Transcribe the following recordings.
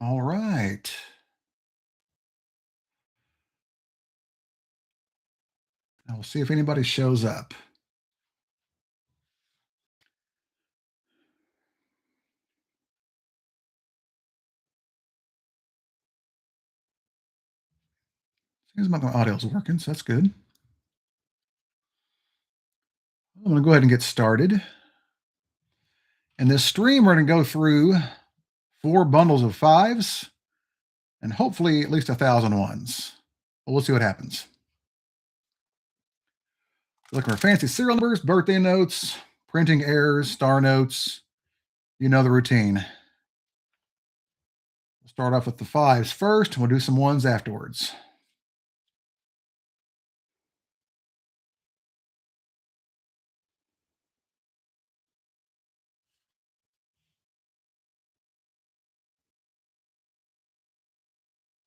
All right. Now we'll see if anybody shows up. Seems like my audio's working, so that's good. I'm going to go ahead and get started. In this stream, we're going to go through 4 bundles of 5s and hopefully at least 1,000 ones. But we'll see what happens. Looking for fancy serial numbers, birthday notes, printing errors, star notes. You know the routine. We'll start off with the 5s first, and we'll do some 1s afterwards.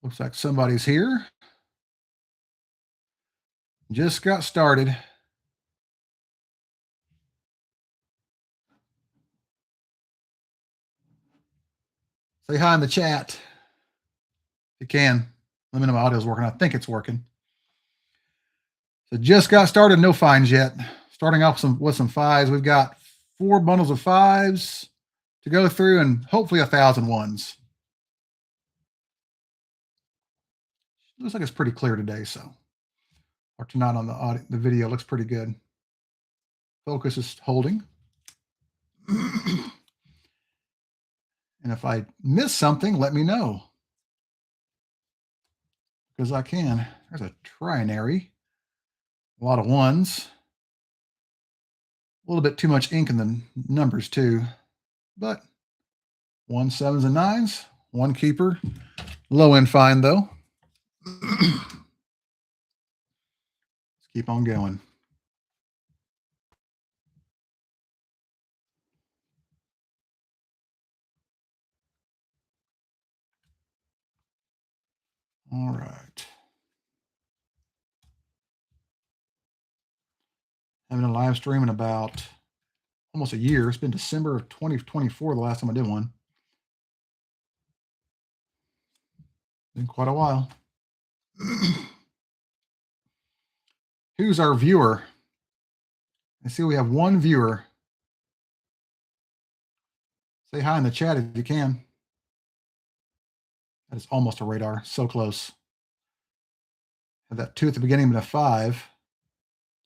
Looks like somebody's here. Just got started. Say hi in the chat if you can. Let me know my audio's working. I think it's working. So just got started, no fines yet. Starting off with some 5s. We've got 4 bundles of 5s to go through and hopefully 1,000 ones. Looks like it's pretty clear today, so or tonight on the video looks pretty good. Focus is holding. And if I miss something, let me know. Because I can. There's a trinary. A lot of 1s. A little bit too much ink in the numbers too. But 1 7s and 9s. 1 keeper. Low end fine though. Let's keep on going. All right. Having a live stream in about almost a year. It's been December of 2024 the last time I did one. Been quite a while. Who's our viewer? I see we have 1 viewer. Say hi in the chat if you can. That is almost a radar. So close. Have that 2 at the beginning, but a 5.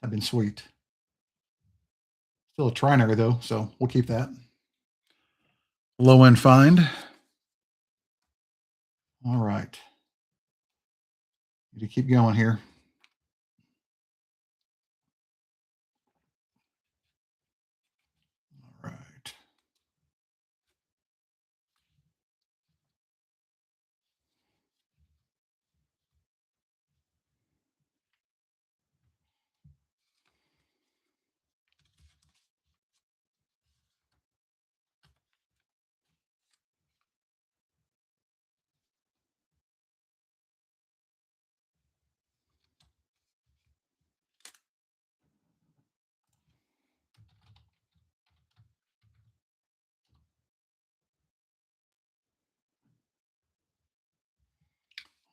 That'd been sweet. Still a trinary though, so we'll keep that. Low end find. All right. Need to keep going here. All right.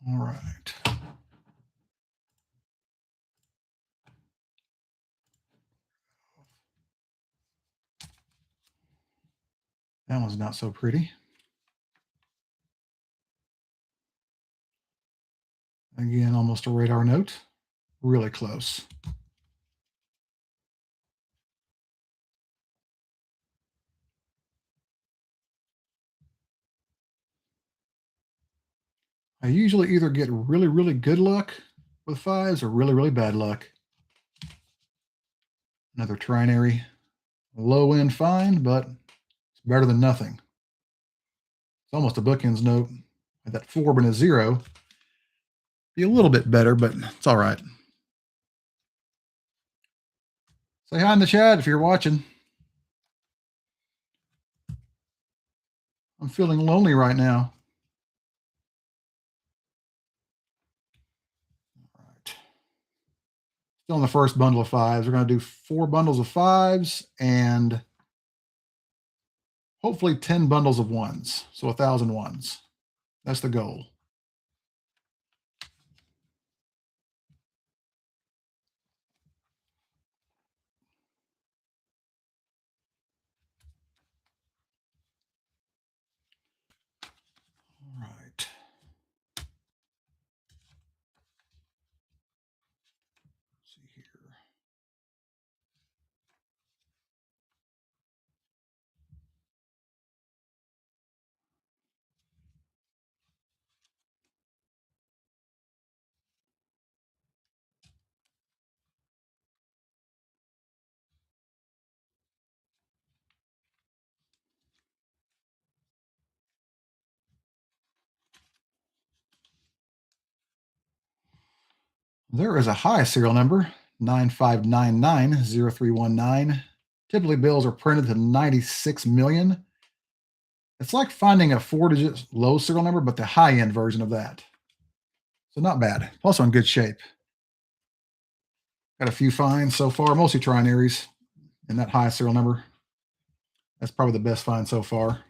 All right. That one's not so pretty. Again, almost a radar note. Really close. I usually either get really, really good luck with 5s or really, really bad luck. Another trinary. Low end fine, but it's better than nothing. It's almost a bookends note. With that 4 and a 0. Be a little bit better, but it's all right. Say hi in the chat if you're watching. I'm feeling lonely right now. All right. Still in the first bundle of 5s. We're going to do 4 bundles of 5s and hopefully 10 bundles of 1s. So 1,000 ones. That's the goal. All right. Let's see here. There is a high serial number, 95990319. Typically, bills are printed to 96 million. It's like finding a 4-digit low serial number, but the high-end version of that. So not bad. Also in good shape. Got a few finds so far, mostly trinaries in that high serial number. That's probably the best find so far.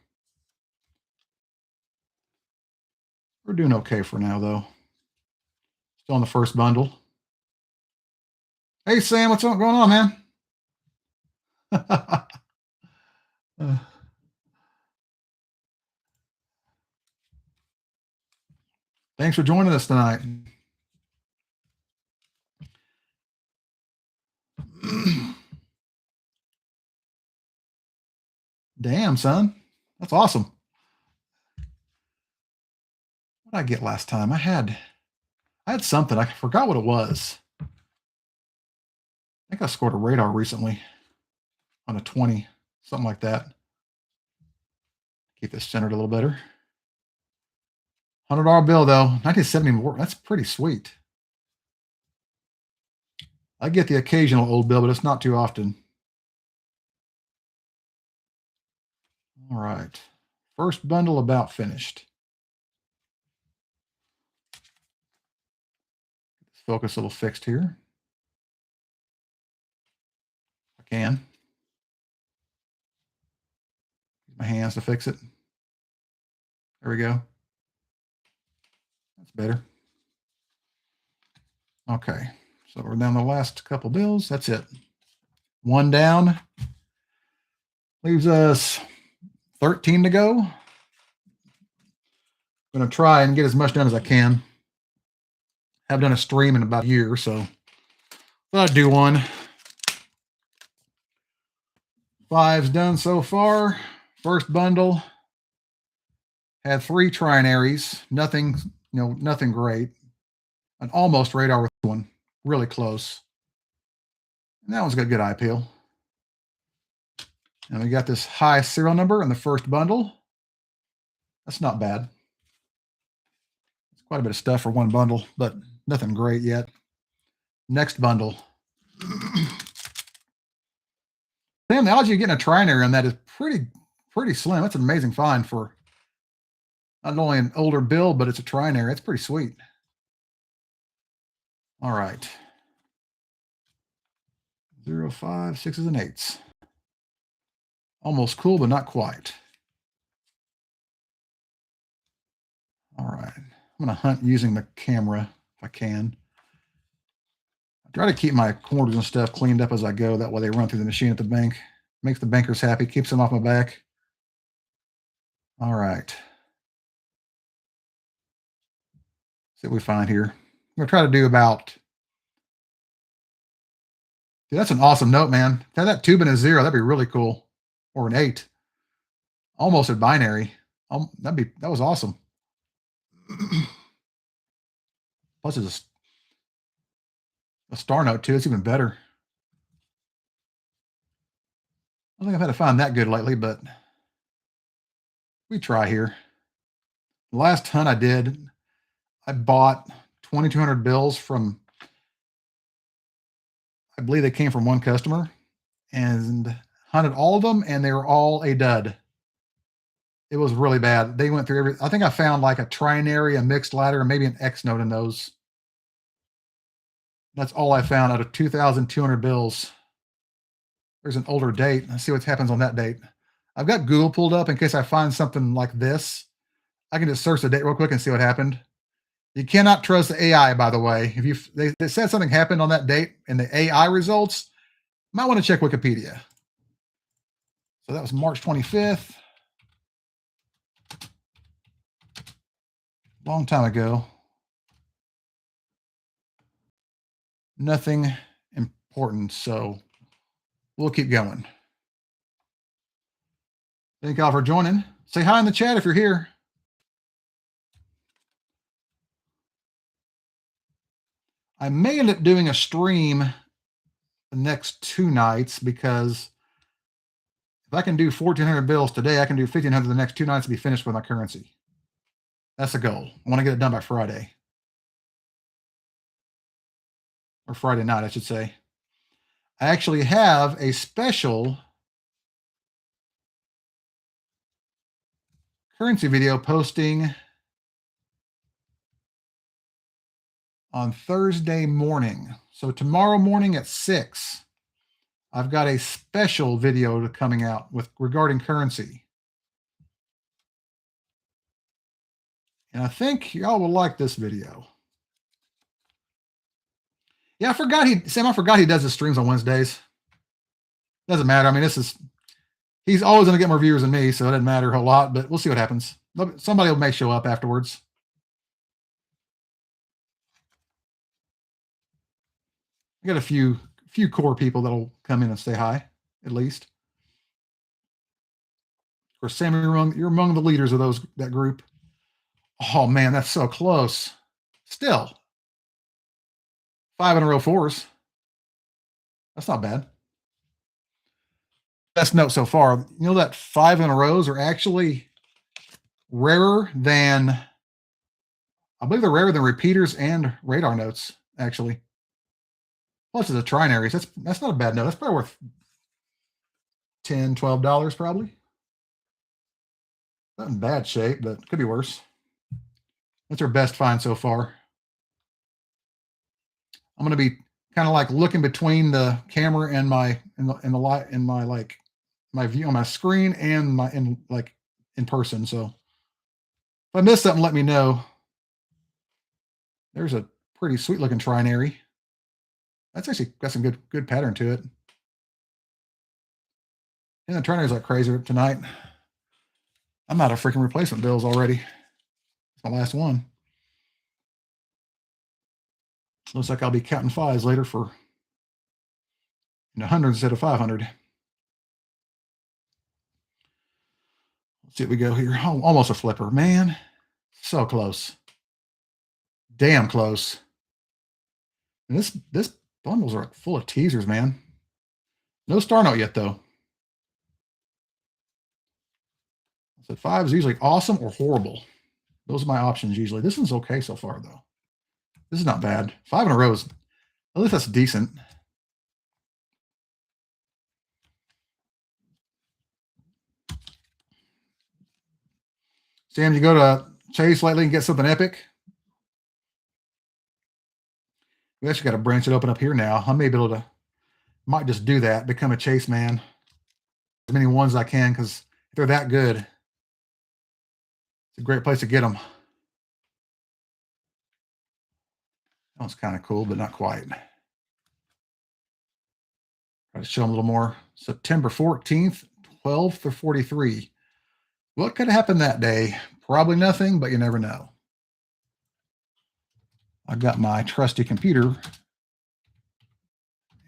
We're doing okay for now, though. Still on the first bundle. Hey, Sam, what's going on, man? Thanks for joining us tonight. Damn, son. That's awesome. What did I get last time? I had something. I forgot what it was. I think I scored a radar recently on a 20, something like that. Keep this centered a little better. $100 bill, though. 1970. That's pretty sweet. I get the occasional old bill, but it's not too often. All right. First bundle about finished. Focus a little fixed here. If I can. Use my hands to fix it. There we go. That's better. Okay. So we're down the last couple bills. That's it. One down. Leaves us 13 to go. I'm going to try and get as much done as I can. I've done a stream in about a year, so thought I'd do one. 5's done so far. First bundle. Had 3 trinaries. Nothing, nothing great. An almost radar with one. Really close. And that one's got a good eye peel. And we got this high serial number in the first bundle. That's not bad. It's quite a bit of stuff for one bundle, but nothing great yet. Next bundle. Damn, the odds you getting a trinary on that is pretty slim. That's an amazing find for not only an older bill, but it's a trinary. That's pretty sweet. All right. 0, 5, 6s, and 8s. Almost cool, but not quite. All right. I'm going to hunt using the camera if I can. I try to keep my corners and stuff cleaned up as I go. That way they run through the machine at the bank. Makes the bankers happy, keeps them off my back. All right. See what we find here. I'm going to try to do about... Dude, that's an awesome note, man. If that 2 been a 0, that'd be really cool. Or an 8. Almost a binary. That was awesome. Plus it's a star note too. It's even better. I don't think I've had to find that good lately, but we try here. The last hunt I did, I bought 2,200 bills from, I believe they came from one customer, and hunted all of them, and they were all a dud. It was really bad. They went through I think I found like a trinary, a mixed ladder, and maybe an X note in those. That's all I found out of 2,200 bills. There's an older date. Let's see what happens on that date. I've got Google pulled up in case I find something like this. I can just search the date real quick and see what happened. You cannot trust the AI, by the way. If they said something happened on that date in the AI results, you might want to check Wikipedia. So that was March 25th. Long time ago. Nothing important, so we'll keep going. Thank y'all for joining. Say hi in the chat if you're here. I may end up doing a stream the next 2 nights because if I can do 1,400 bills today, I can do 1,500 the next 2 nights to be finished with my currency. That's the goal. I want to get it done by Friday. Or Friday night, I should say. I actually have a special currency video posting on Thursday morning. So tomorrow morning at 6, I've got a special video coming out regarding currency. And I think y'all will like this video. Yeah, I forgot he does his streams on Wednesdays. Doesn't matter. I mean, he's always going to get more viewers than me, so it doesn't matter a whole lot, but we'll see what happens. Somebody may show up afterwards. I got a few core people that'll come in and say hi, at least. Of course, Sam, you're among the leaders of that group. Oh man, that's so close. Still, 5 in a row 4s. That's not bad. Best note so far. You know that 5 in a rows are actually rarer than, I believe they're rarer than repeaters and radar notes, actually. Plus, it's a trinaries. That's not a bad note. That's probably worth $10, $12 probably. Not in bad shape, but could be worse. That's our best find so far. I'm going to be kind of like looking between the camera and my my view on my screen and in person. So if I miss something, let me know. There's a pretty sweet looking trinary. That's actually got some good pattern to it. And the trinaries like crazy tonight. I'm out of freaking replacement bills already. It's my last one. Looks like I'll be counting 5s later for 100 instead of 500. Let's see what we go here. Oh, almost a flipper, man. So close. Damn close. And this bundles are full of teasers, man. No star note yet, though. I said 5 is usually awesome or horrible. Those are my options usually. This one's okay so far, though. This is not bad. 5 in a row is, at least that's decent. Sam, you go to Chase lately and get something epic? We actually got to branch it open up here now. I may be able to, might just do that, become a Chase man. As many ones as I can, because if they're that good, it's a great place to get them. That was kind of cool, but not quite. Try to show them a little more. September 14th, 12 to 43. What could happen that day? Probably nothing, but you never know. I've got my trusty computer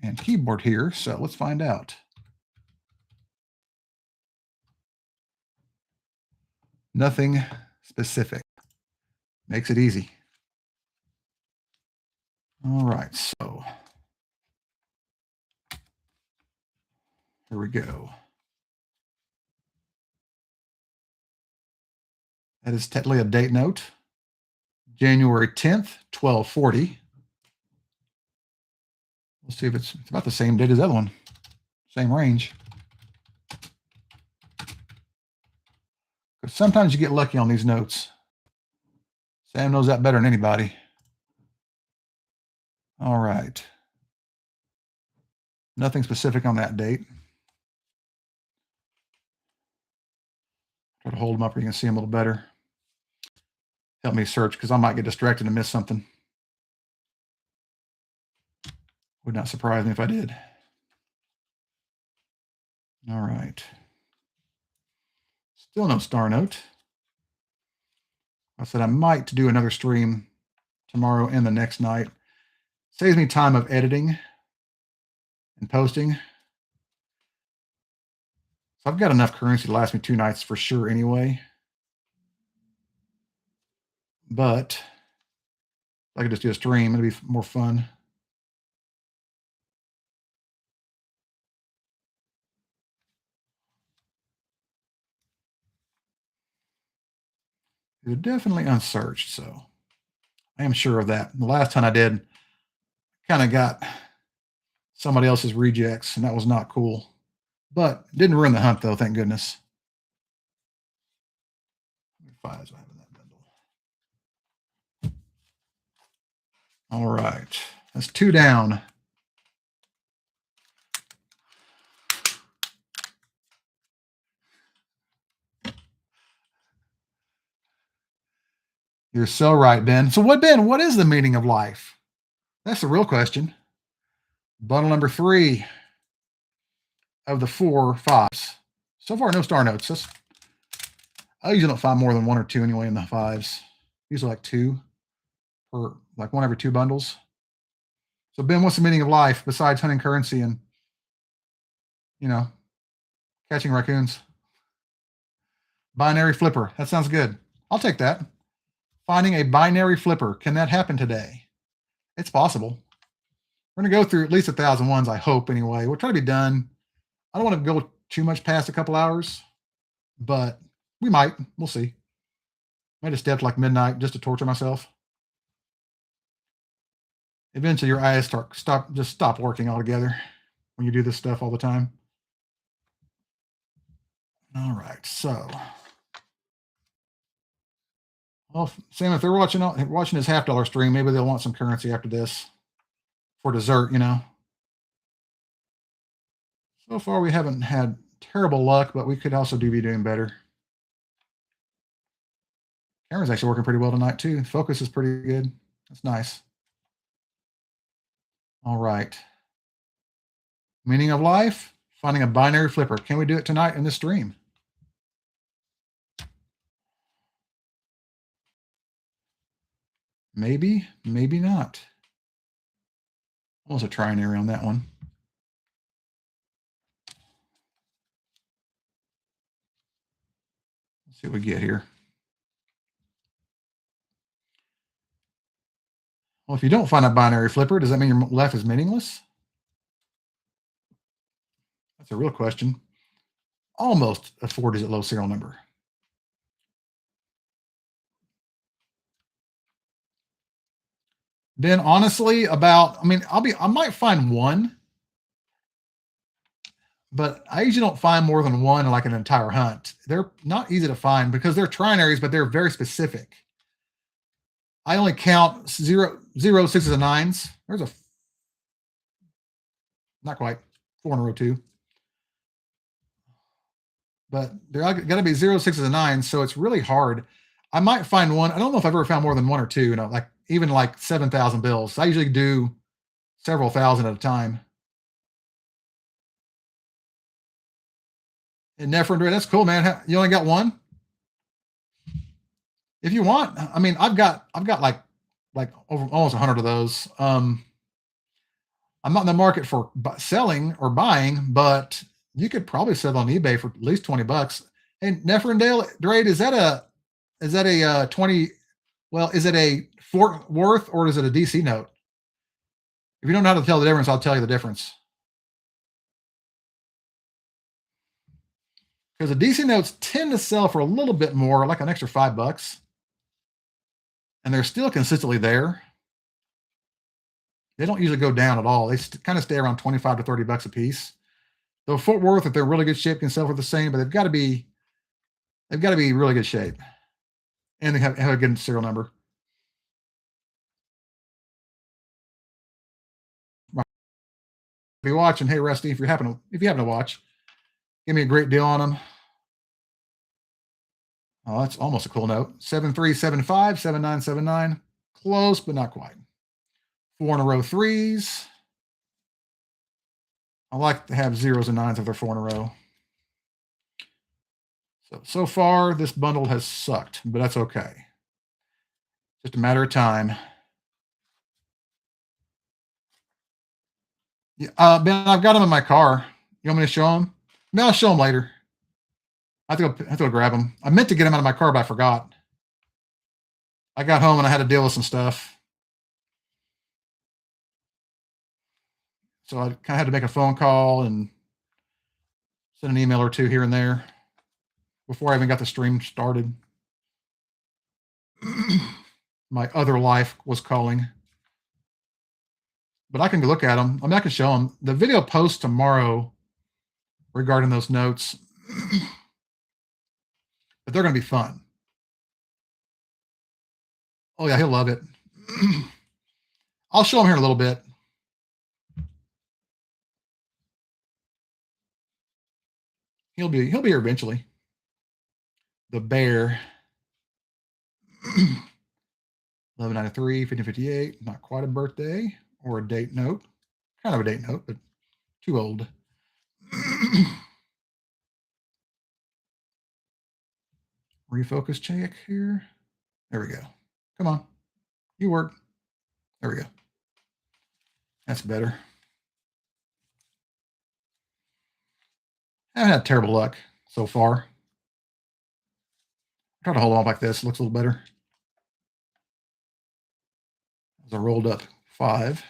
and keyboard here, so let's find out. Nothing specific. Makes it easy. All right, so here we go. That is technically a date note. January 10th, 1240. Let's see if it's about the same date as the other one. Same range. Because sometimes you get lucky on these notes. Sam knows that better than anybody. All right. Nothing specific on that date. Try to hold them up where you can see them a little better. help me search because I might get distracted and miss something. Would not surprise me if I did. All right. Still no star note. I said I might do another stream tomorrow and the next night. Saves me time of editing and posting. So I've got enough currency to last me 2 nights for sure anyway. But if I could just do a stream, it'd be more fun. They're definitely unsearched, so I am sure of that. The last time I did, kind of got somebody else's rejects, and that was not cool. But didn't ruin the hunt, though, thank goodness. How many fives do I have in that bundle? All right. That's 2 down. You're so right, Ben. So Ben, what is the meaning of life? That's the real question. Bundle number 3 of the 4 fives. So far, no star notes. I usually don't find more than 1 or 2 anyway in the fives. Usually like 2 or like 1 every 2 bundles. So Ben, what's the meaning of life besides hunting currency and, catching raccoons? Binary flipper. That sounds good. I'll take that. Finding a binary flipper. Can that happen today? It's possible. We're going to go through at least 1,000 ones, I hope, anyway. We'll try to be done. I don't want to go too much past a couple hours, but we might. We'll see. Might have stepped like midnight just to torture myself. Eventually, your eyes stop working altogether when you do this stuff all the time. All right, so. Well, Sam, if they're watching this $50 stream, maybe they'll want some currency after this for dessert, So far, we haven't had terrible luck, but we could also be doing better. Camera's actually working pretty well tonight, too. Focus is pretty good. That's nice. All right. Meaning of life, finding a binary flipper. Can we do it tonight in this stream? Maybe, maybe not. Almost a trinary on that one. Let's see what we get here. Well, if you don't find a binary flipper, does that mean your left is meaningless? That's a real question. Almost a 4-digit low serial number. Then honestly, I might find one, but I usually don't find more than one in like an entire hunt. They're not easy to find because they're trinaries, but they're very specific. I only count 0, 6s, and 9s. There's not quite 4 in a row, 2. But there got to be 0, 6s, and 9s, so it's really hard. I might find one. I don't know if I've ever found more than 1 or 2. Like even like 7,000 bills. I usually do several thousand at a time. And Nephrin, that's cool, man. You only got 1? If you want, I've got like over almost 100 of those. I'm not in the market for selling or buying, but you could probably sell on eBay for at least $20. And Nephrin Drade, is that a 20? Well, is it a Fort Worth or is it a DC note? If you don't know how to tell the difference, I'll tell you the difference. Because the DC notes tend to sell for a little bit more, like an extra $5, and they're still consistently there. They don't usually go down at all. They kind of stay around 25 to $30 a piece. Though Fort Worth, if they're really good shape, can sell for the same, but they've got to be really good shape, and they have a good serial number. If you're watching, hey Rusty, if you happen to watch, give me a great deal on them. Oh, that's almost a cool note. 7375, 7979. Close, but not quite. 4 in a row threes. I like to have zeros and nines if they're 4 in a row. So far, this bundle has sucked, but that's okay. Just a matter of time. Yeah, Ben, I've got them in my car. You want me to show them? No, I'll show them later. I have to go grab them. I meant to get them out of my car, but I forgot. I got home and I had to deal with some stuff. So I kind of had to make a phone call and send an email or two here and there before I even got the stream started. My other life was calling. But I can look at them. I mean, I can show them. The video posts tomorrow regarding those notes. But they're going to be fun. Oh, yeah, he'll love it. I'll show him here in a little bit. He'll be here eventually. The bear. 1193, 1558. Not quite a birthday or a date note. Kind of a date note, but too old. Refocus check here. There we go. Come on. You work. There we go. That's better. I haven't had terrible luck so far. Try to hold on like this. Looks a little better. As I rolled up 5.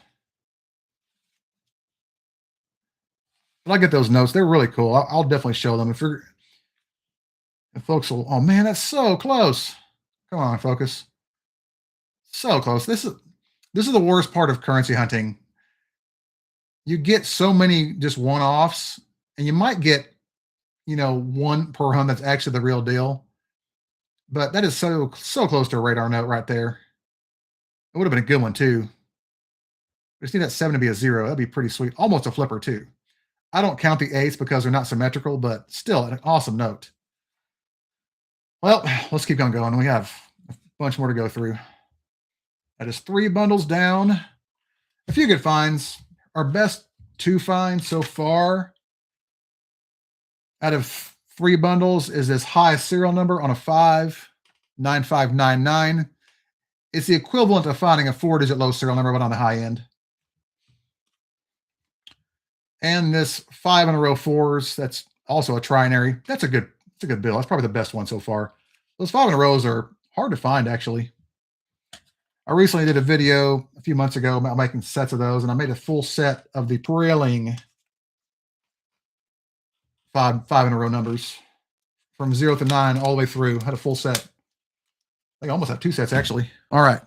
But I get those notes. They're really cool. I'll definitely show them. If folks will, oh man, that's so close. Come on, focus. So close. This is the worst part of currency hunting. You get so many just one-offs, and you might get, one per hunt that's actually the real deal. But that is so close to a radar note right there. It would have been a good one too. I just need that 7 to be a 0. That'd be pretty sweet. Almost a flipper too. I don't count the 8s because they're not symmetrical, but still an awesome note. Well, let's keep on going. We have a bunch more to go through. That is 3 bundles down. A few good finds. Our best 2 finds so far out of 3 bundles is this high serial number on a 5, 9599. It's the equivalent of finding a 4-digit low serial number, but on the high end. And this 5 in a row 4s, that's also a trinary. That's a good bill. That's probably the best one so far. Those 5 in a rows are hard to find, actually. I recently did a video a few months ago about making sets of those, and I made a full set of the trailing 5 in a row numbers from 0 to 9 all the way through. I had a full set. I almost have 2 sets, actually. All right.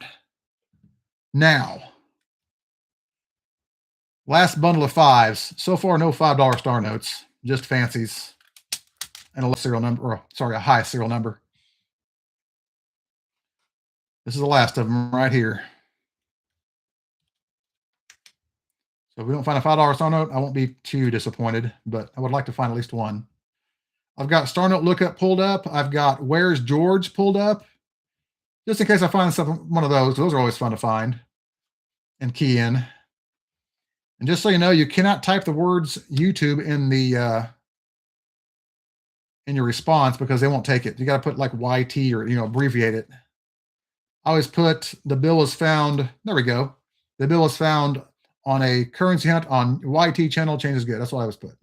Now, last bundle of 5s. So far, no $5 star notes, just fancies and a low serial number, or sorry, a high serial number. This is the last of them right here. So if we don't find a $5 star note, I won't be too disappointed, but I would like to find at least one. I've got star note lookup pulled up. I've got Where's George pulled up, just in case I find one of those. Those are always fun to find and key in. And just so you know, you cannot type the words YouTube in the in your response because they won't take it. You got to put like YT or abbreviate it. I always put the bill was found. There we go. The bill was found on a currency hunt on YT channel. Change is good. That's what I always put.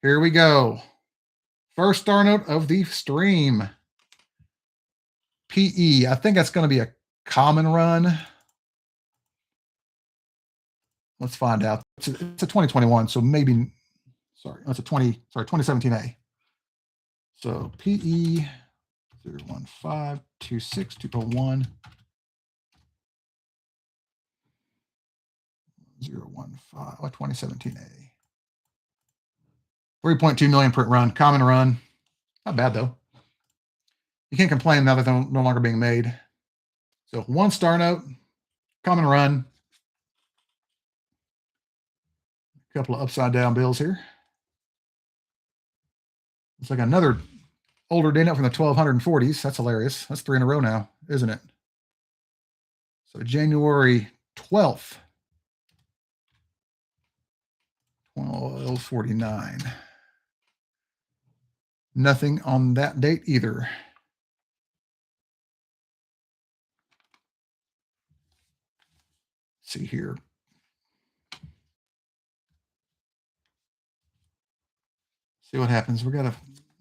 Here we go. First star note of the stream. PE. I think that's going to be a common run. Let's find out. It's a 2021, so maybe, sorry, that's a 2017A. So PE 0152621 2017A. 3.2 million print run, common run. Not bad though. You can't complain now that they're no longer being made. So 1 star note, common run. A couple of upside down bills here. It's like another older day note from the 1240s. That's hilarious. That's 3 in a row now, isn't it? So January 12th, 1249. Nothing on that date either. Let's see here. See what happens. We're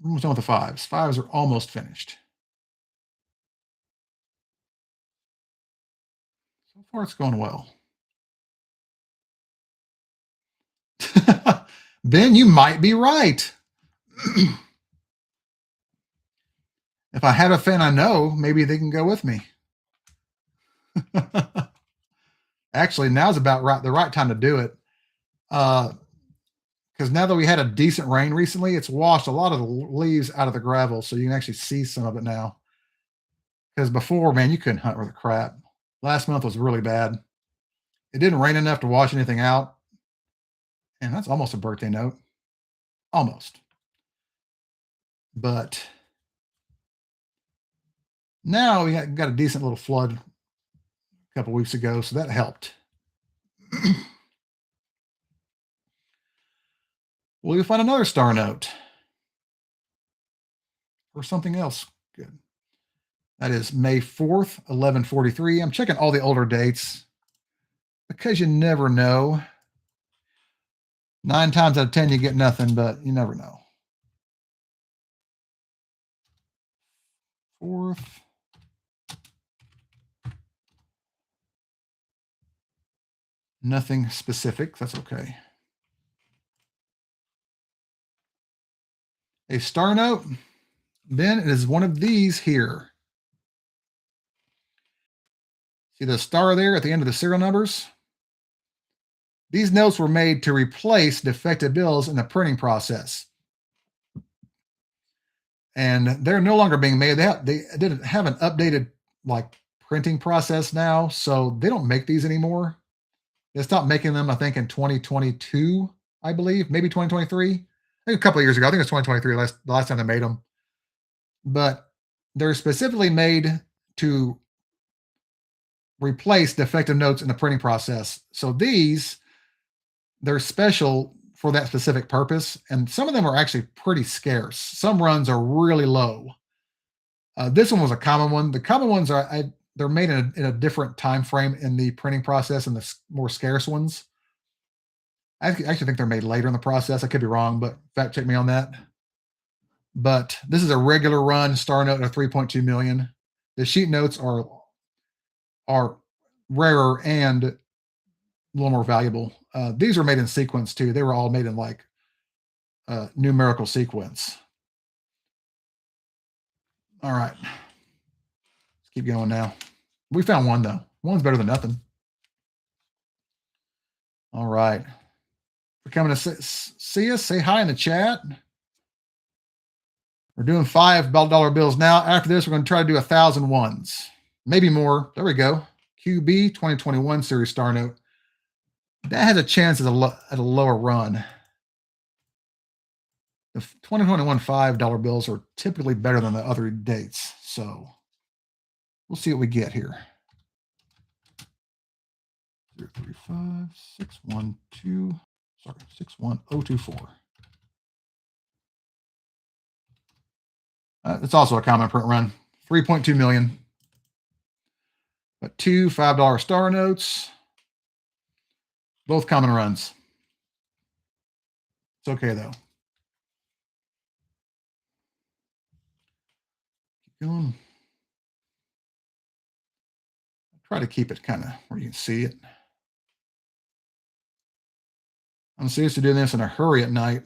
almost done with the fives. Fives are almost finished. So far, it's going well. Ben, you might be right. If I have a fan I know, maybe they can go with me. Actually, now's about the right time to do it. Because now that we had a decent rain recently, it's washed a lot of the leaves out of the gravel, so you can actually see some of it now. Because before, man, you couldn't hunt with a crap. Last month was really bad. It didn't rain enough to wash anything out. And that's almost a birthday note. Almost. But now we got a decent little flood a couple weeks ago, so that helped. Will you find another star note? Or something else good? That is May 4th, 1143. I'm checking all the older dates because you never know. 9 times out of 10, you get nothing, but you never know. 4th. Nothing specific. That's okay. A star note. Then it is one of these here. See the star there at the end of the serial numbers? These notes were made to replace defective bills in the printing process. And they're no longer being made. They didn't have an updated printing process now, so they don't make these anymore. They stopped making them, I think, in 2022, I believe, maybe 2023. I think a couple of years ago. I think it's 2023, the last time they made them. But they're specifically made to replace defective notes in the printing process. So they're special for that specific purpose. And some of them are actually pretty scarce. Some runs are really low. This one was a common one. The common ones they're made in a different time frame in the printing process than the more scarce ones. I actually think they're made later in the process. I could be wrong, but fact check me on that. But this is a regular run star note of 3.2 million. The sheet notes are rarer and a little more valuable. These were made in sequence too. They were all made in numerical sequence. All right. Let's keep going now. We found one though. One's better than nothing. All right. For coming to see us, say hi in the chat. We're doing $5 bills now. After this, we're going to try to do 1,000 ones. Maybe more. There we go. QB 2021 series star note. That has a chance at a lower run. The 2021 $5 bills are typically better than the other dates. So we'll see what we get here. 035 612. Sorry, 61024. It's also a common print run. 3.2 million. But 2 $5 star notes. Both common runs. It's okay though. Keep going. Try to keep it kind of where you can see it. I'm so used to doing this in a hurry at night.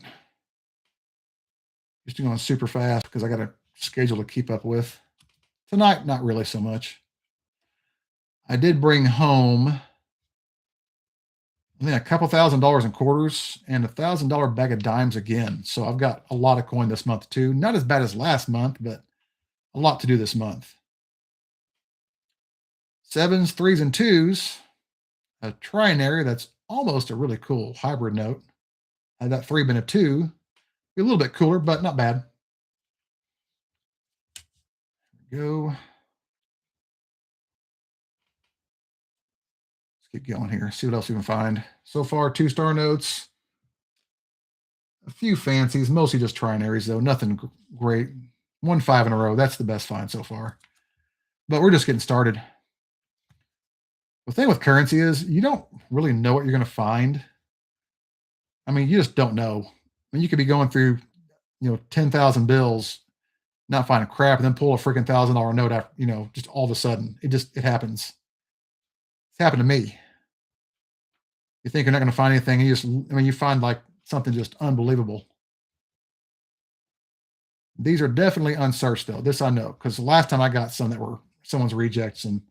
Just going super fast because I got a schedule to keep up with. Tonight, not really so much. I did bring home, I think, a couple $1,000 in quarters and $1,000 bag of dimes again. So I've got a lot of coin this month too. Not as bad as last month, but a lot to do this month. 7s, 3s, and 2s. A trinary that's almost a really cool hybrid note. Had that 3 been a 2, be a little bit cooler, but not bad. Go. Let's keep going here. See what else we can find. So far, 2-star notes. A few fancies, mostly just trinaries though. Nothing great. 1 5 in a row. That's the best find so far. But we're just getting started. The thing with currency is you don't really know what you're going to find. I mean, you just don't know. I mean, you could be going through, 10,000 bills, not find a crap, and then pull a freaking $1,000 note after, just all of a sudden. It happens. It's happened to me. You think you're not going to find anything, you find like something just unbelievable. These are definitely unsearched though. This I know, because the last time I got some that were someone's rejects, and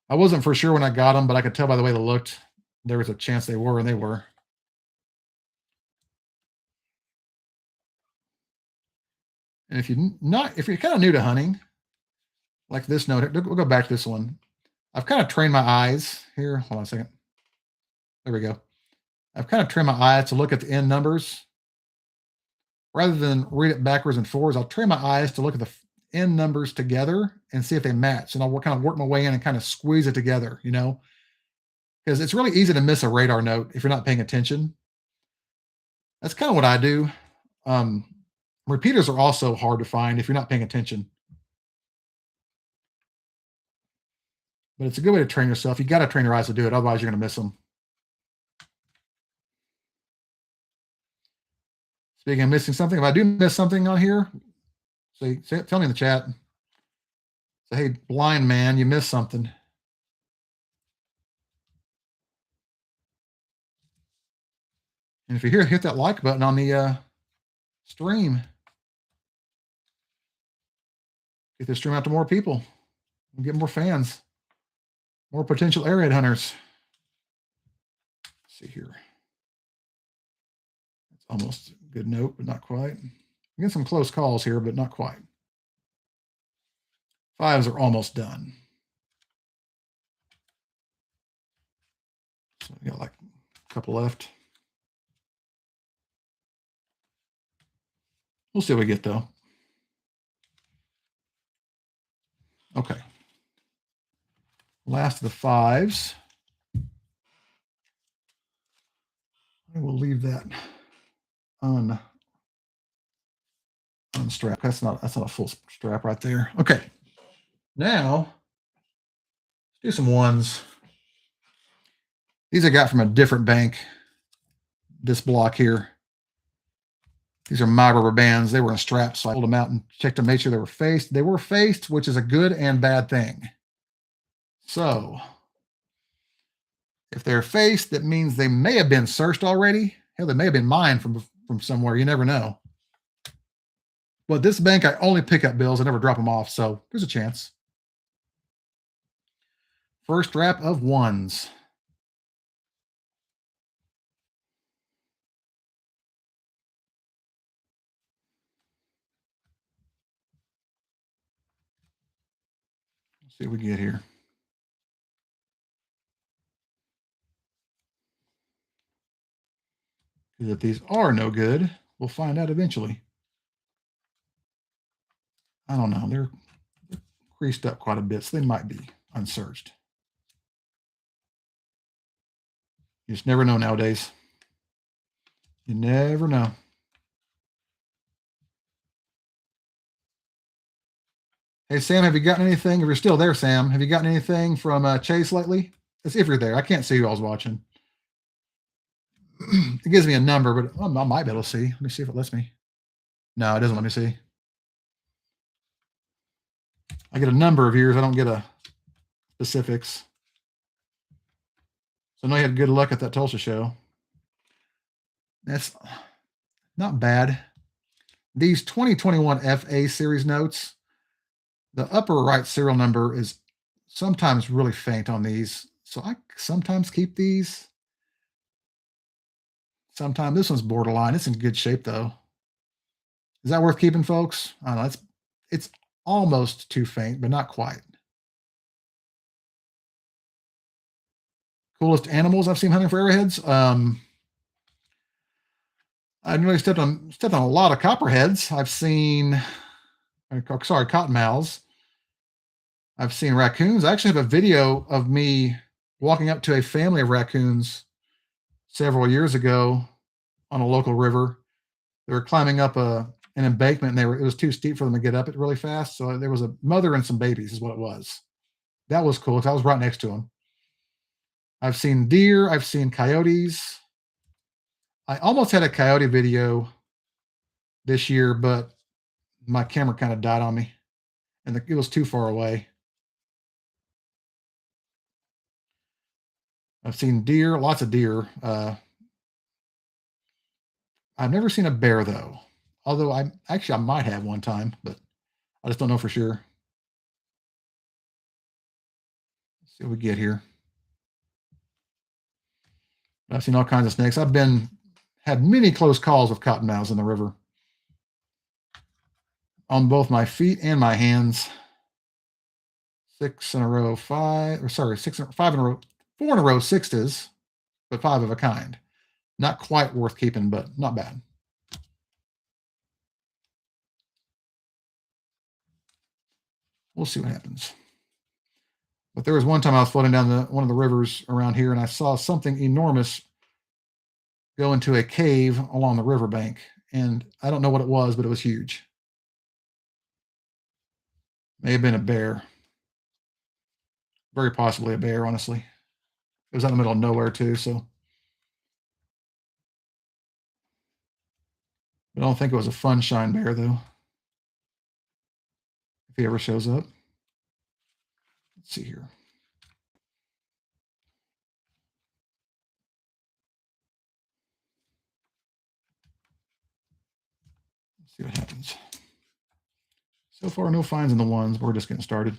I wasn't for sure when I got them, but I could tell by the way they looked, there was a chance they were, and they were. And if you're kind of new to hunting, like this note, we'll go back to this one. I've kind of trained my eyes here. Hold on a second. There we go. I've kind of trained my eyes to look at the end numbers. Rather than read it backwards and forwards, I'll train my eyes to look at the end numbers together and see if they match. And I'll kind of work my way in and kind of squeeze it together, because it's really easy to miss a radar note if you're not paying attention. That's kind of what I do. Repeaters are also hard to find if you're not paying attention. But it's a good way to train yourself. You got to train your eyes to do it. Otherwise, you're going to miss them. Speaking of missing something, if I do miss something on here, tell me in the chat. Say, hey, blind man, you missed something. And if you're here, hit that like button on the stream. Get this stream out to more people. And get more fans. More potential airhead hunters. Let's see here. It's almost a good note, but not quite. We get some close calls here, but not quite. 5s are almost done. So we got like a couple left. We'll see what we get though. Okay. Last of the 5s. I will leave that unstrapped. That's not a full strap right there. Okay. Now let's do some 1s. These I got from a different bank. This block here. These are my rubber bands. They were in straps, so I pulled them out and checked them, made sure they were faced. They were faced, which is a good and bad thing. So if they're faced, that means they may have been searched already. Hell, they may have been mined from somewhere. You never know. But this bank, I only pick up bills. I never drop them off, so there's a chance. First strap of 1s. Let's see what we get here. Because if these are no good, we'll find out eventually. I don't know. They're creased up quite a bit, so they might be unsearched. You just never know nowadays. You never know. Hey, Sam, have you gotten anything? If you're still there, Sam, have you gotten anything from Chase lately? As if you're there. I can't see who I was watching. It gives me a number, but I might be able to see. Let me see if it lets me. No, it doesn't let me see. I get a number of years. I don't get a specifics. So I know you had good luck at that Tulsa show. That's not bad. These 2021 FA series notes, the upper right serial number is sometimes really faint on these. So I sometimes keep these. Sometimes this one's borderline. It's in good shape though. Is that worth keeping, folks? I don't know. It's almost too faint, but not quite. Coolest animals I've seen hunting for arrowheads. I've really stepped on a lot of copperheads. I've seen sorry, cottonmouths. I've seen raccoons. I actually have a video of me walking up to a family of raccoons several years ago on a local river. They were climbing up an embankment, and it was too steep for them to get up it really fast. So there was a mother and some babies, is what it was. That was cool because I was right next to them. I've seen deer. I've seen coyotes. I almost had a coyote video this year, but my camera kind of died on me, and it was too far away. I've seen deer, lots of deer. I've never seen a bear though, although I might have one time, but I just don't know for sure. Let's see what we get here. I've seen all kinds of snakes. I've had many close calls with cottonmouths in the river on both my feet and my hands. 6 in a row, 5, or sorry, 5 in a row, 4 in a row, sixes, but 5 of a kind. Not quite worth keeping, but not bad. We'll see what happens. But there was one time I was floating down one of the rivers around here, and I saw something enormous go into a cave along the riverbank. And I don't know what it was, but it was huge. May have been a bear. Very possibly a bear, honestly. It was out in the middle of nowhere, too, so. I don't think it was a funshine bear, though. If he ever shows up. Let's see here. Let's see what happens. So far, no finds in the ones. We're just getting started.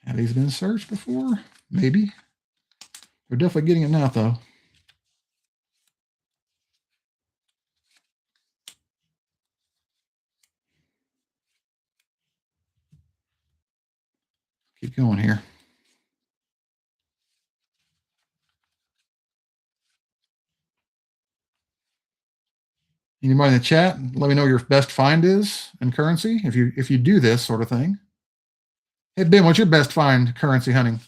Have these been searched before? Maybe. We're definitely getting it now, though. Keep going here. Anybody in the chat, let me know your best find is in currency if you do this sort of thing. Hey Ben, what's your best find currency hunting?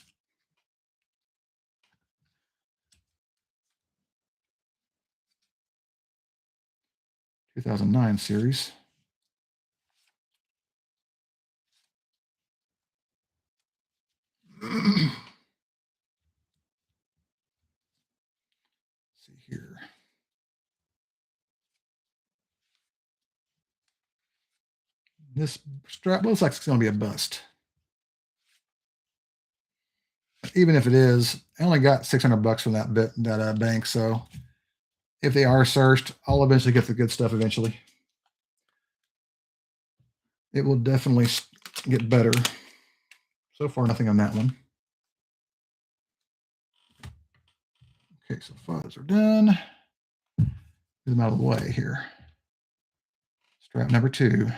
(2009) series. See here. This strap looks like it's going to be a bust. Even if it is, I only got $600 from that bank. So if they are searched, I'll eventually get the good stuff eventually. It will definitely get better. So far, nothing on that one. Okay, so 5s are done. Get them out of the way here. Strap number 2.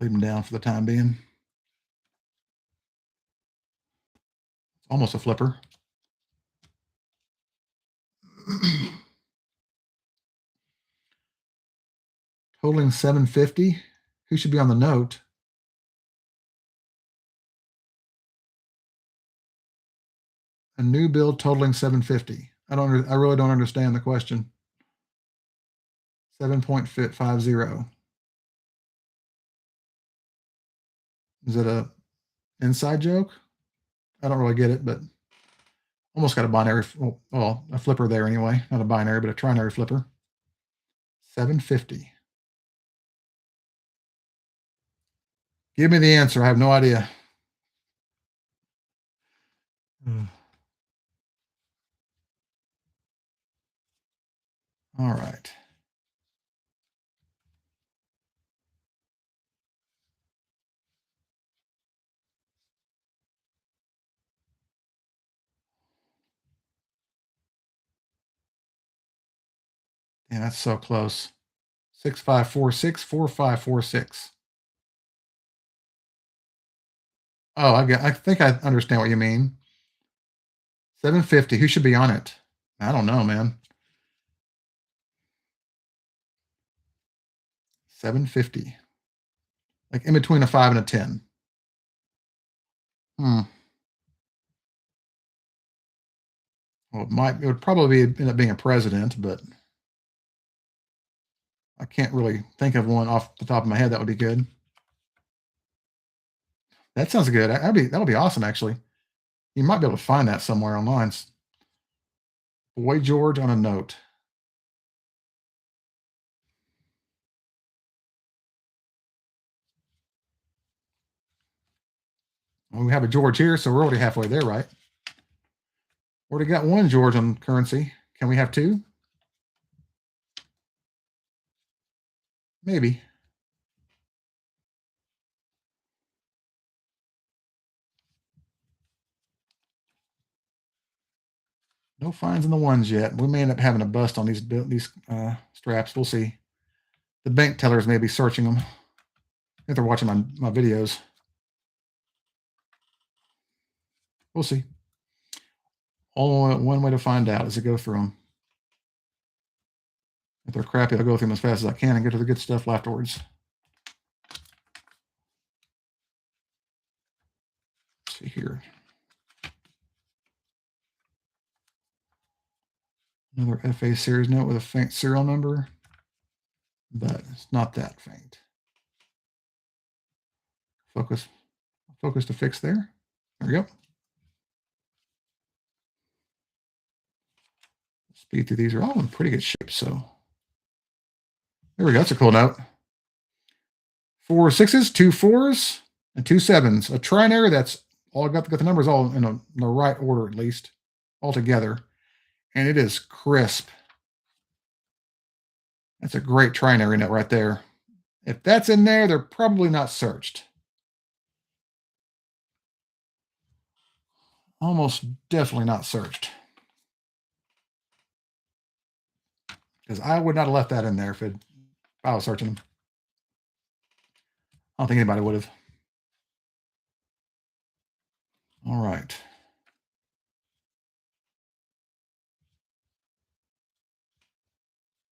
Leave them down for the time being. Almost a flipper. Totaling 750. Who should be on the note? A new build totaling 750. I really don't understand the question. 7.50. Is it a inside joke? I don't really get it, but almost got a binary, well, a flipper there anyway. Not a binary, but a trinary flipper. 750. Give me the answer. I have no idea. All right. Yeah, that's so close. 6546, 4546. Oh, I think I understand what you mean. 750. Who should be on it? I don't know, man. 750. Like in between a 5 and a 10. Hmm. Well, it would probably end up being a president, but I can't really think of one off the top of my head that would be good. That sounds good. That would be awesome, actually. You might be able to find that somewhere online. Boy George on a note. Well, we have a George here, so we're already halfway there, right? Already got one George on currency. Can we have two? Maybe. No finds in the ones yet. We may end up having a bust on these straps. We'll see. The bank tellers may be searching them if they're watching my videos. We'll see. Only one way to find out is to go through them. If they're crappy, I'll go through them as fast as I can and get to the good stuff afterwards. Let's see here. Another FA series note with a faint serial number, but it's not that faint. Focus to fix there. There we go. Speed through these are all in pretty good shape. So there we go. That's a cool note. 4 6s, 2 4s, and 2 7s. A trinary that's all got the numbers all in the right order at least, all together. And it is crisp. That's a great trinary note right there. If that's in there, they're probably not searched. Almost definitely not searched. Because I would not have left that in there if I was searching them. I don't think anybody would have. All right.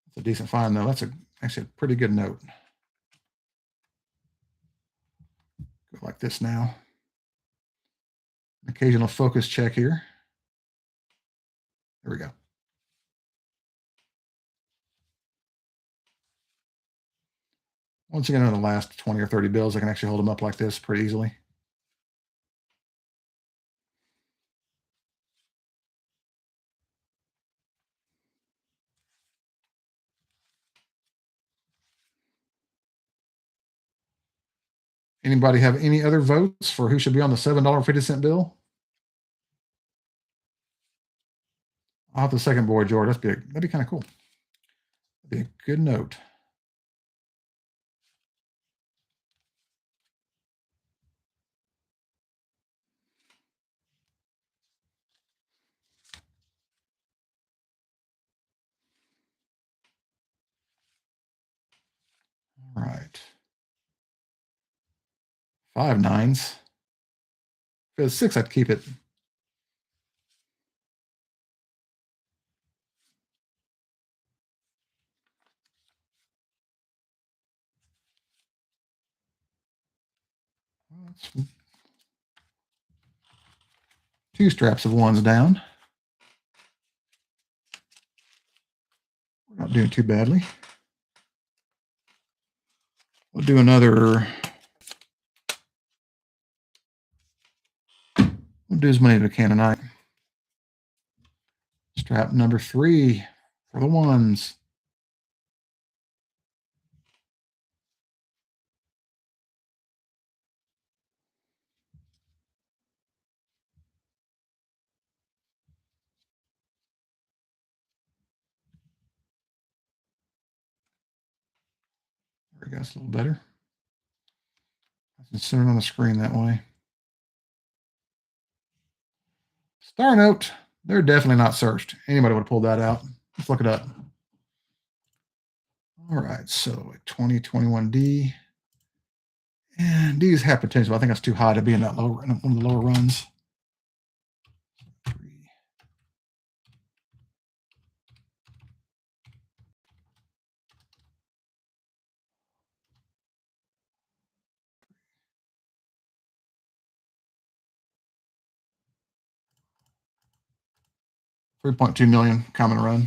That's a decent find, though. That's actually a pretty good note. Go like this now. Occasional focus check here. There we go. Once again, on the last 20 or 30 bills, I can actually hold them up like this pretty easily. Anybody have any other votes for who should be on the $7.50 bill? I'll have the second board, George. That'd be kind of cool. That'd be a good note. All right. 5 9s. If it was 6, I'd keep it. That's 2 straps of 1s down. We're not doing too badly. We'll do another. We'll do as many as we can tonight. Strap number 3 for the 1s. we go. It's a little better. It's centered on the screen that way. Star note, they're definitely not searched. Anybody would have pulled that out. Let's look it up. All right, so 2021D. And D's have potential. I think that's too high to be in that low, one of the lower runs. 3.2 million common run.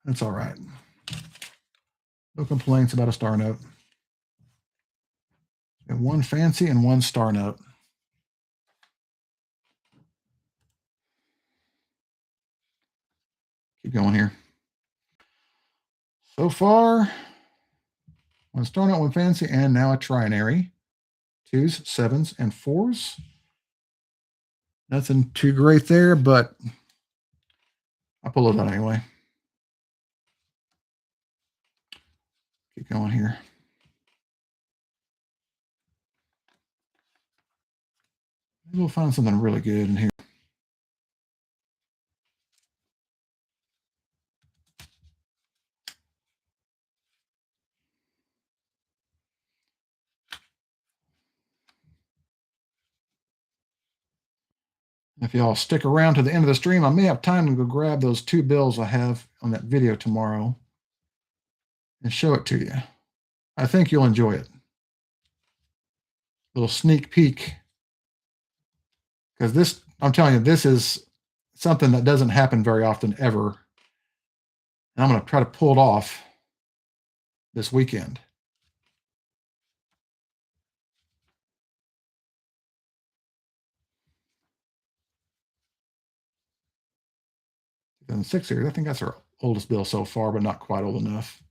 That's all right. No complaints about a star note. And one fancy and one star note. Keep going here. So far, one star note, one fancy, and now a trinary. 2s, 7s, and 4s. Nothing too great there, but I'll pull it out anyway. Keep going here. Maybe we'll find something really good in here. If y'all stick around to the end of the stream, I may have time to go grab those 2 bills I have on that video tomorrow and show it to you. I think you'll enjoy it. Little sneak peek. Because this, I'm telling you, this is something that doesn't happen very often ever. And I'm going to try to pull it off this weekend. And 6 series, I think that's our oldest bill so far, but not quite old enough.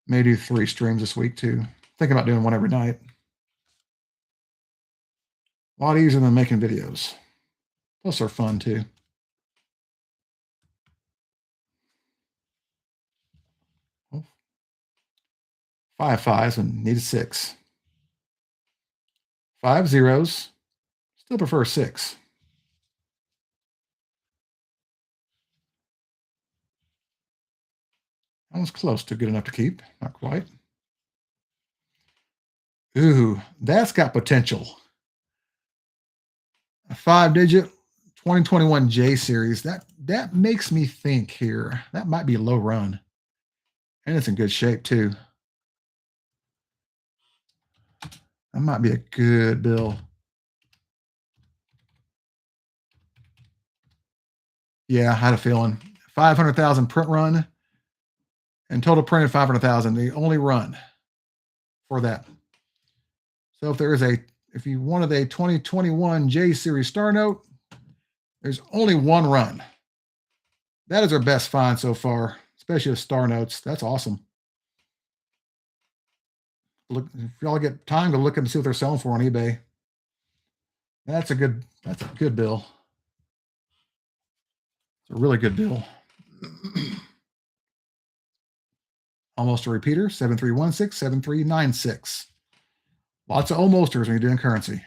May do 3 streams this week too. Thinking about doing one every night. A lot easier than making videos. Plus they're fun too. Oh. 5 5s and need a 6. 5 zeros. Still prefer 6. That was close to good enough to keep. Not quite. Ooh, that's got potential. A 5-digit 2021 J series. That makes me think here. That might be a low run. And it's in good shape too. That might be a good bill. Yeah, I had a feeling. 500,000 print run and total printed 500,000. The only run for that. So if you wanted a 2021 J series star note, there's only one run. That is our best find so far, especially with star notes. That's awesome. Look, if y'all get time to look and see what they're selling for on eBay. That's a good bill. It's a really good bill. Almost a repeater, 7316, 7396. Lots of almosters when you're doing currency.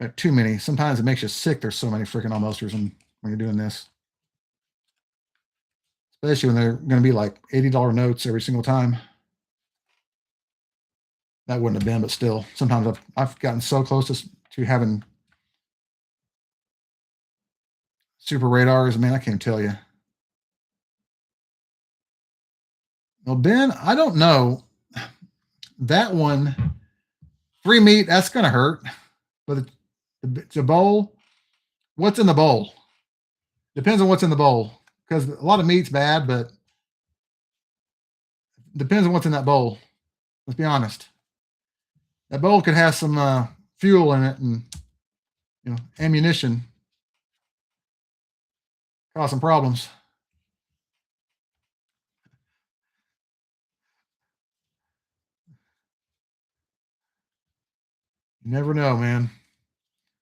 Got too many. Sometimes it makes you sick. There's so many freaking almosters when you're doing this. Especially when they're going to be like $80 notes every single time. That wouldn't have been, but still, sometimes I've gotten so close to having super radars. Man, I can't tell you. Well, Ben, I don't know. That one, 3 meat, that's going to hurt. But it's a bowl. What's in the bowl? Depends on what's in the bowl. Because a lot of meat's bad, but depends on what's in that bowl. Let's be honest. That bowl could have some fuel in it and ammunition. cause some problems. You never know, man.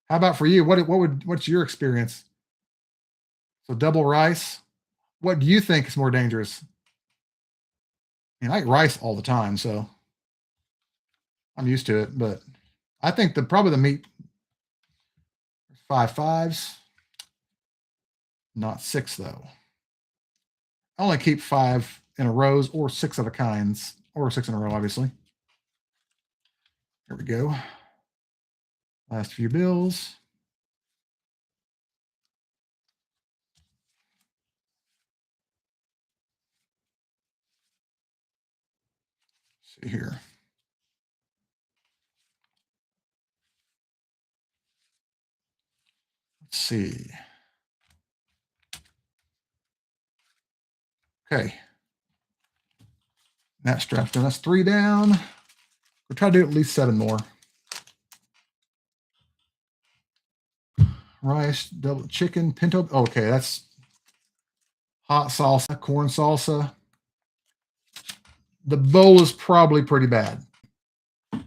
How about for you? What's your experience? So double rice. What do you think is more dangerous? I mean, I eat rice all the time, so I'm used to it. But I think probably the meat 5 5s, not 6 though. I only keep 5 in a rows or 6 of a kinds, or 6 in a row, obviously. Here we go. Last few bills. Let's see here. Let's see. Okay. That strap's done. That's 3 down. We'll try to do at least 7 more. Rice, double chicken, pinto. Okay, that's hot salsa, corn salsa. The bowl is probably pretty bad. It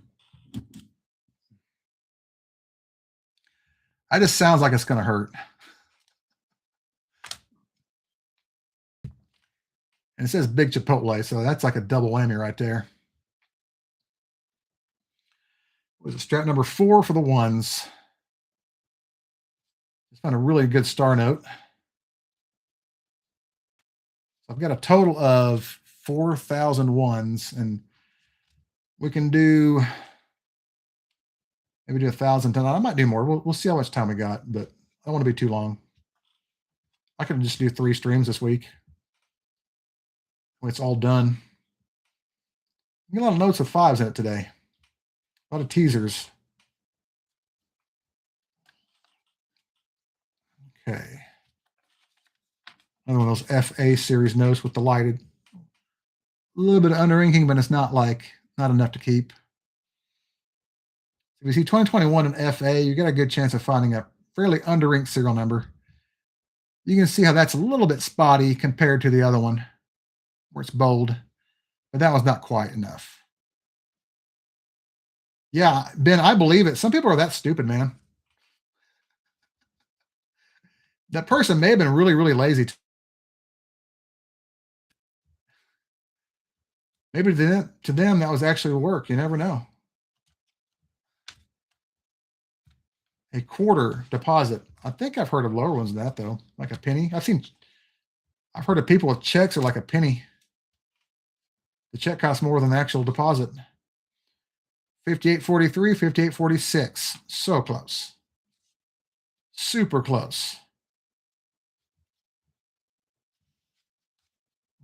just sounds like it's going to hurt. And it says big Chipotle, so that's like a double whammy right there. Was it strap number 4 for the ones? Just found a really good star note. So I've got a total of 4,000 ones, and we can do maybe do 1,000 tonight. I might do more. We'll see how much time we got, but I don't want to be too long. I could just do 3 streams this week when it's all done. Get a lot of notes with 5s in it today. A lot of teasers. Okay. Another one of those FA series notes with the lighted. A little bit of under inking, but it's not enough to keep. If you see 2021 in FA, you get a good chance of finding a fairly under inked serial number. You can see how that's a little bit spotty compared to the other one where it's bold, but that was not quite enough. Yeah, Ben, I believe it. Some people are that stupid, man. That person may have been really, really lazy. Maybe to them that was actually work. You never know. A quarter deposit. I think I've heard of lower ones than that, though, like a penny. I've heard of people with checks are like a penny. The check costs more than the actual deposit. 58.43, 58.46. So close. Super close.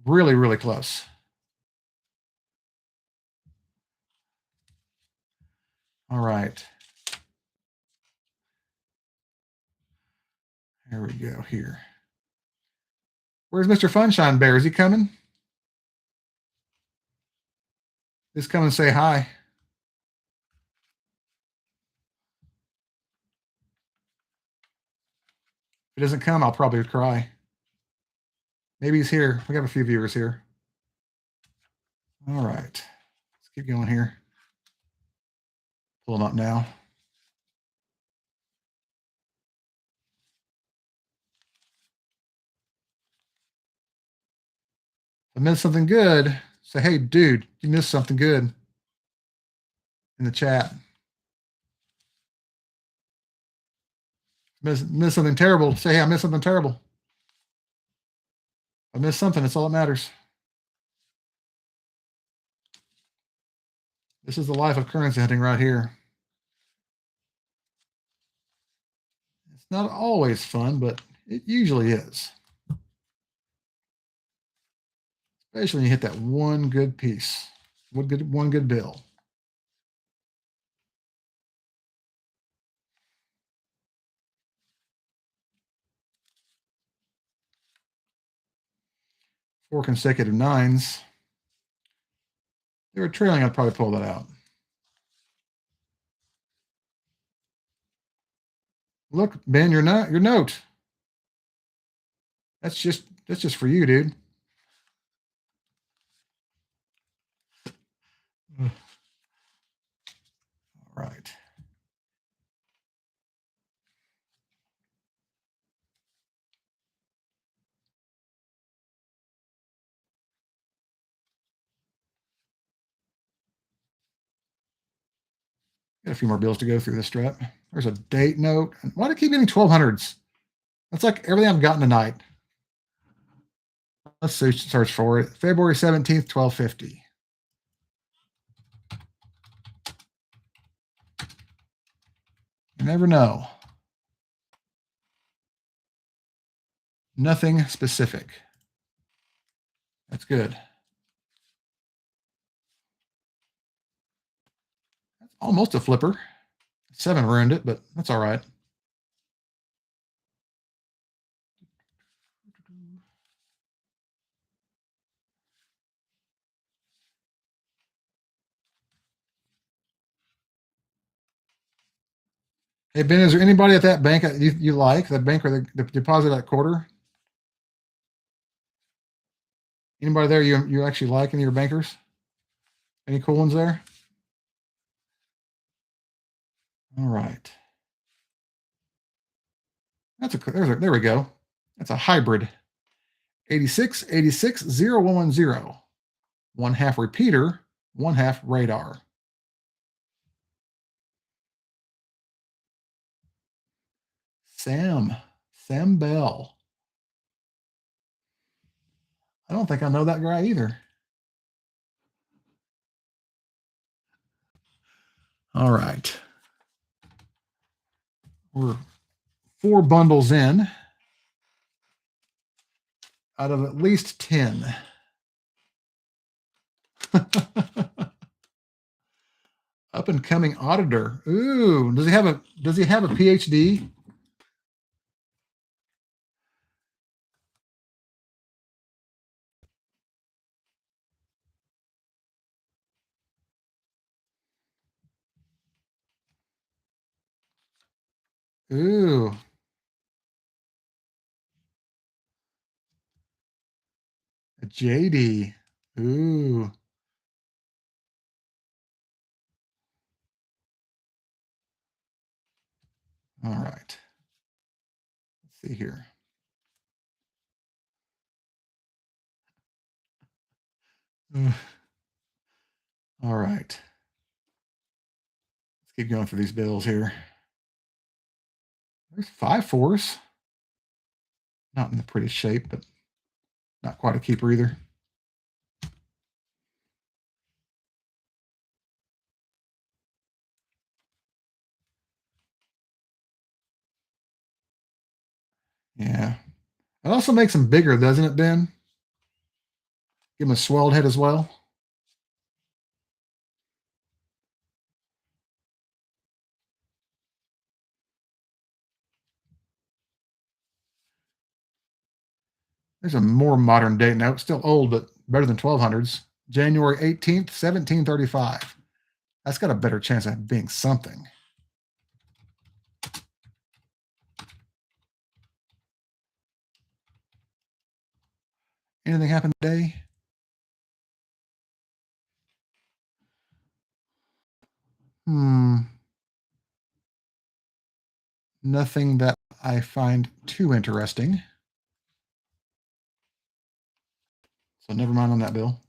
Really, really close. All right. Here we go here. Where's Mr. Funshine Bear? Is he coming? Just come and say hi. If he doesn't come, I'll probably cry. Maybe he's here. We got a few viewers here. All right. Let's keep going here. Pull them up now. If I missed something good, say, hey, dude, you missed something good in the chat. Miss something terrible. Say, hey, I missed something terrible. I missed something. That's all that matters. This is the life of currency hunting right here. It's not always fun, but it usually is. Especially when you hit that one good piece, one good bill. Four consecutive 9s. They were trailing, I'd probably pull that out. Look, Ben, your note. That's just for you, dude. All right. Got a few more bills to go through this strap. There's a date note. Why do I keep getting 1200s? That's like everything I've gotten tonight. Let's search for it. February 17th, 1250. You never know. Nothing specific. That's good. That's almost a flipper. 7 ruined it, but that's all right. Hey, Ben, is there anybody at that bank that you like, that bank where the deposit that quarter? Anybody there you actually like, any of your bankers? Any cool ones there? All right. There we go. That's a hybrid. 86, 86, 0110. 1/2 repeater, 1/2 radar. Sam Bell. I don't think I know that guy either. All right. We're 4 bundles in out of at least 10. Up and coming auditor. Ooh, does he have a PhD? Ooh. A JD. Ooh. All right. Let's see here. All right. Let's keep going for these bills here. There's 5 4s. Not in the prettiest shape, but not quite a keeper either. Yeah. It also makes them bigger, doesn't it, Ben? Give them a swelled head as well. There's a more modern date now. It's still old, but better than 1200s. January 18th, 1735. That's got a better chance of being something. Anything happened today? Nothing that I find too interesting. So never mind on that bill.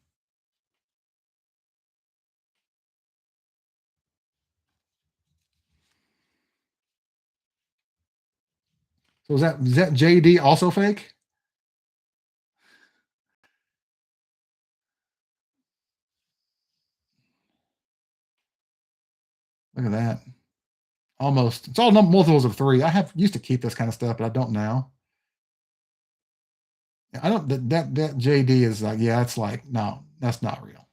So is that JD also fake? Look at that. Almost. It's all multiples of 3. I used to keep this kind of stuff, but I don't now. I don't. That JD is like, yeah, it's like, no, that's not real.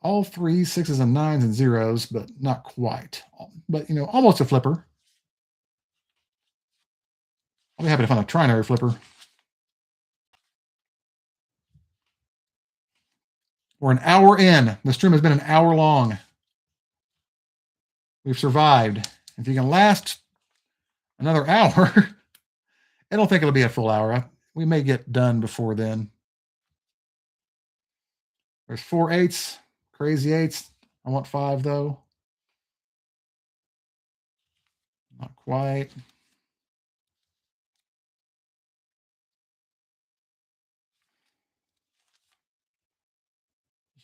All 3s, 6s, and 9s and 0s, but not quite. But almost a flipper. I'll be happy to find a trinary flipper. We're an hour in. The stream has been an hour long. We've survived. If you can last another hour, I don't think it'll be a full hour. We may get done before then. There's 4 eighths, crazy eighths. I want 5 though. Not quite.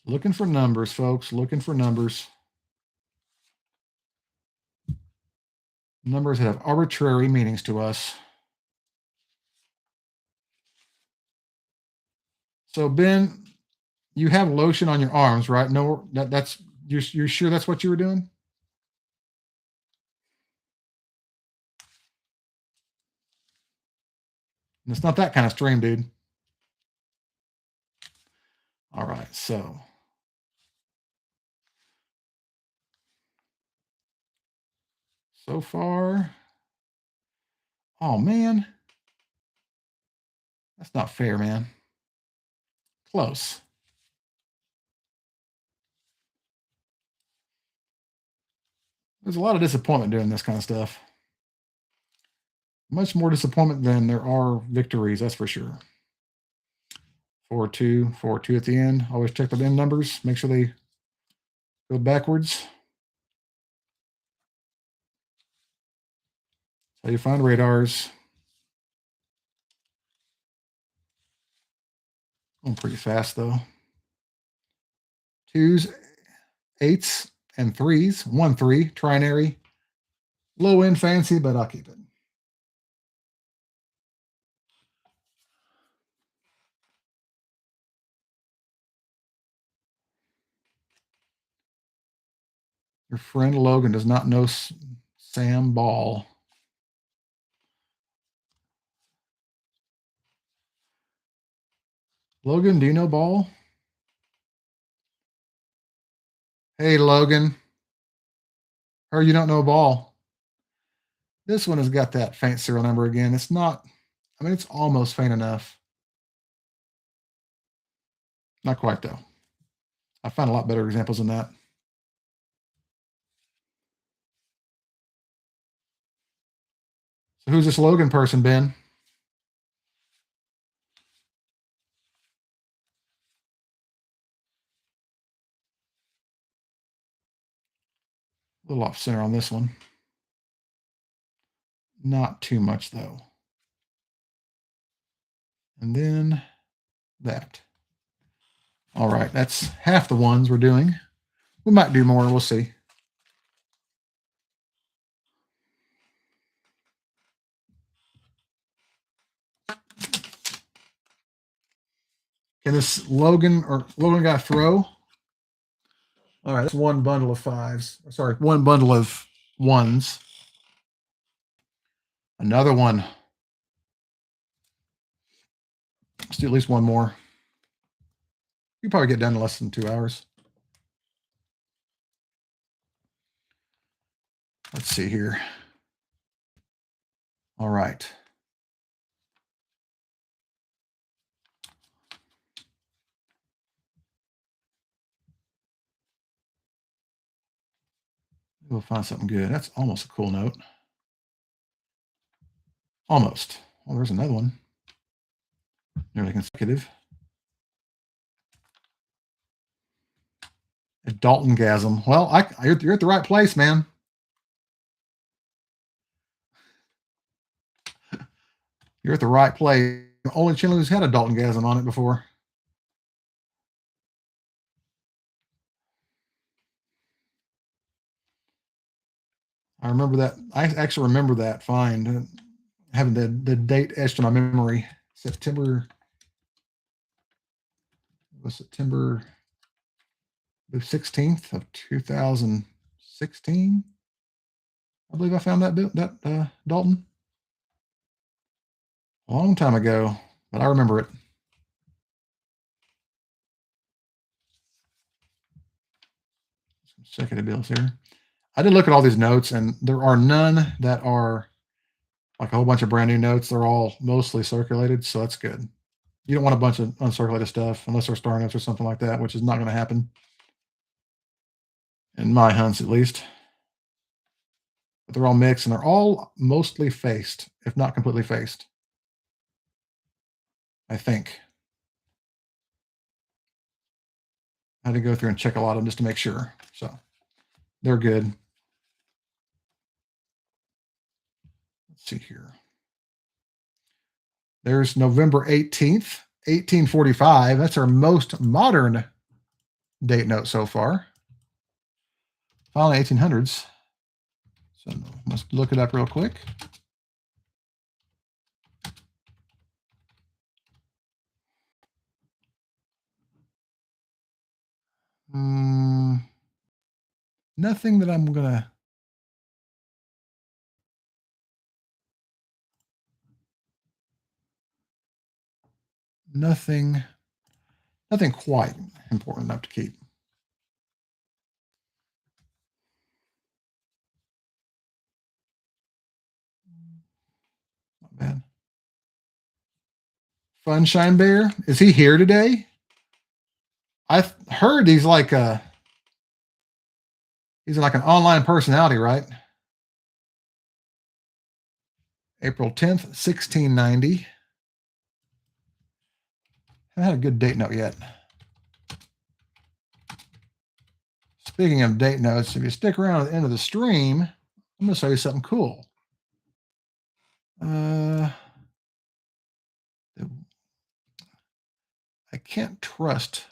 Looking for numbers, folks. Looking for numbers. Numbers that have arbitrary meanings to us. So Ben, you have lotion on your arms, right? No, that's you're sure that's what you were doing? And it's not that kind of stream, dude. All right, so far, oh man, that's not fair, man. Close. There's a lot of disappointment doing this kind of stuff. Much more disappointment than there are victories, that's for sure. 4-2, 4-2 at the end. Always check the end numbers. Make sure they go backwards. That's how you find radars. Going pretty fast though. 2s, 8s, and 3s. 1-3, trinary. Low end fancy, but I'll keep it. Your friend Logan does not know Sam Ball. Logan, do you know Ball? Hey, Logan. Or you don't know Ball. This one has got that faint serial number again. It's not, I mean, it's almost faint enough. Not quite, though. I found a lot better examples than that. So who's this Logan person, Ben? A little off center on this one. Not too much, though. And then that. All right, that's half the ones we're doing. We might do more. We'll see. Can this Logan guy throw? All right, that's one bundle of 5s. Sorry, one bundle of 1s. Another one. Let's do at least one more. You probably get done in less than 2 hours. Let's see here. All right. We'll find something good. That's almost a cool note. Almost. Well, there's another one. Nearly consecutive. A Dalton-gasm. Well, you're at the right place, man. You're at the right place. The only channel who's had a Dalton-gasm on it before. I remember that. I actually remember that find. Having the date etched in my memory. September the 16th of 2016. I believe I found that Dalton. A long time ago, but I remember it. Some consecutive bills here. I did look at all these notes, and there are none that are like a whole bunch of brand new notes. They're all mostly circulated, so that's good. You don't want a bunch of uncirculated stuff unless they're star notes or something like that, which is not going to happen in my hunts, at least. But they're all mixed, and they're all mostly faced, if not completely faced. I think. I had to go through and check a lot of them just to make sure. So they're good. Let's see here. There's November 18th, 1845. That's our most modern date note so far. Finally, 1800s. So let's look it up real quick. Nothing that I'm going to... Nothing quite important enough to keep. Not bad. Funshine Bear, is he here today? I've heard he's like an online personality, right? April 10th, 1690. I haven't had a good date note yet. Speaking of date notes, if you stick around at the end of the stream, I'm going to show you something cool. I can't trust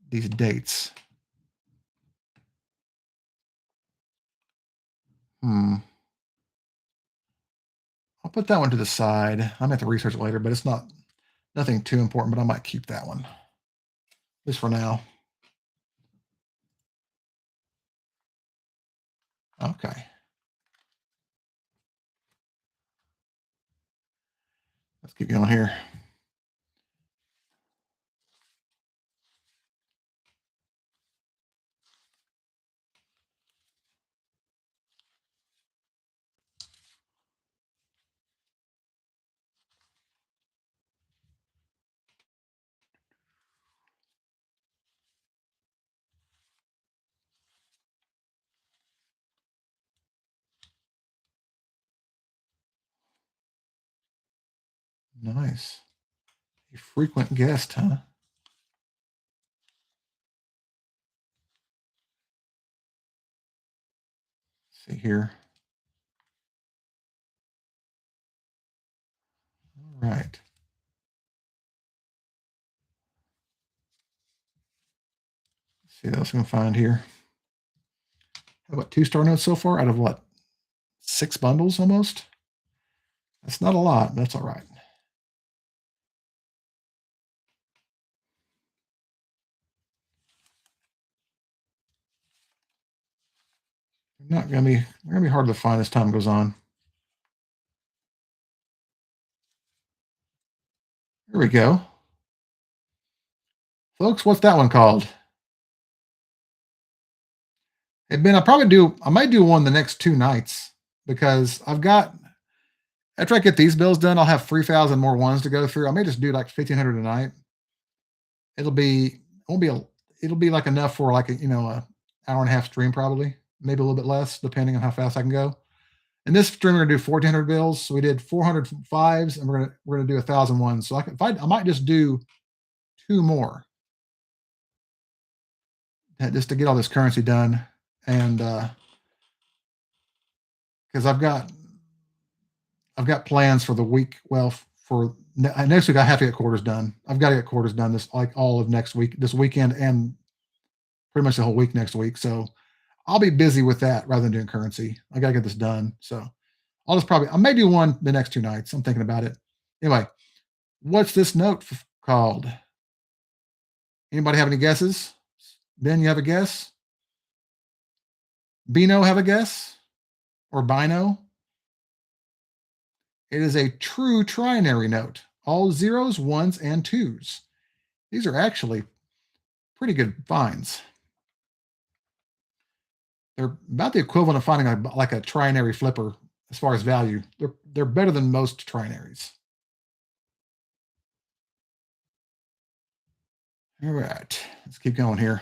these dates. I'll put that one to the side. I'm going to have to research it later, but it's nothing too important, but I might keep that one. Just for now. Okay. Let's keep going here. Nice. A frequent guest, huh? Let's see here. All right. Let's see what else we can find here. How about 2-star notes so far out of what? 6 bundles almost? That's not a lot, but that's all right. They're gonna be hard to find as time goes on. Here we go. Folks, what's that one called? Hey Ben, I might do one the next 2 nights because after I get these bills done, I'll have 3,000 more ones to go through. I may just do like 1,500 a night. It'll be like enough for like a hour and a half stream, probably, maybe a little bit less, depending on how fast I can go. In this stream, we're gonna do 1,400 bills. So we did 400 fives, and we're gonna do 1,000 ones. So I might just do 2 more just to get all this currency done, and because I've got plans for the week. Well, for next week, I have to get quarters done. I've got to get quarters done this all of next week, this weekend, and pretty much the whole week next week. So I'll be busy with that rather than doing currency. I got to get this done. So I may do one the next 2 nights. I'm thinking about it. Anyway, what's this note called? Anybody have any guesses? Ben, you have a guess? Bino have a guess? Or Bino? It is a true trinary note. All zeros, ones, and twos. These are actually pretty good finds. They're about the equivalent of finding like a trinary flipper as far as value. They're better than most trinaries. All right, let's keep going here.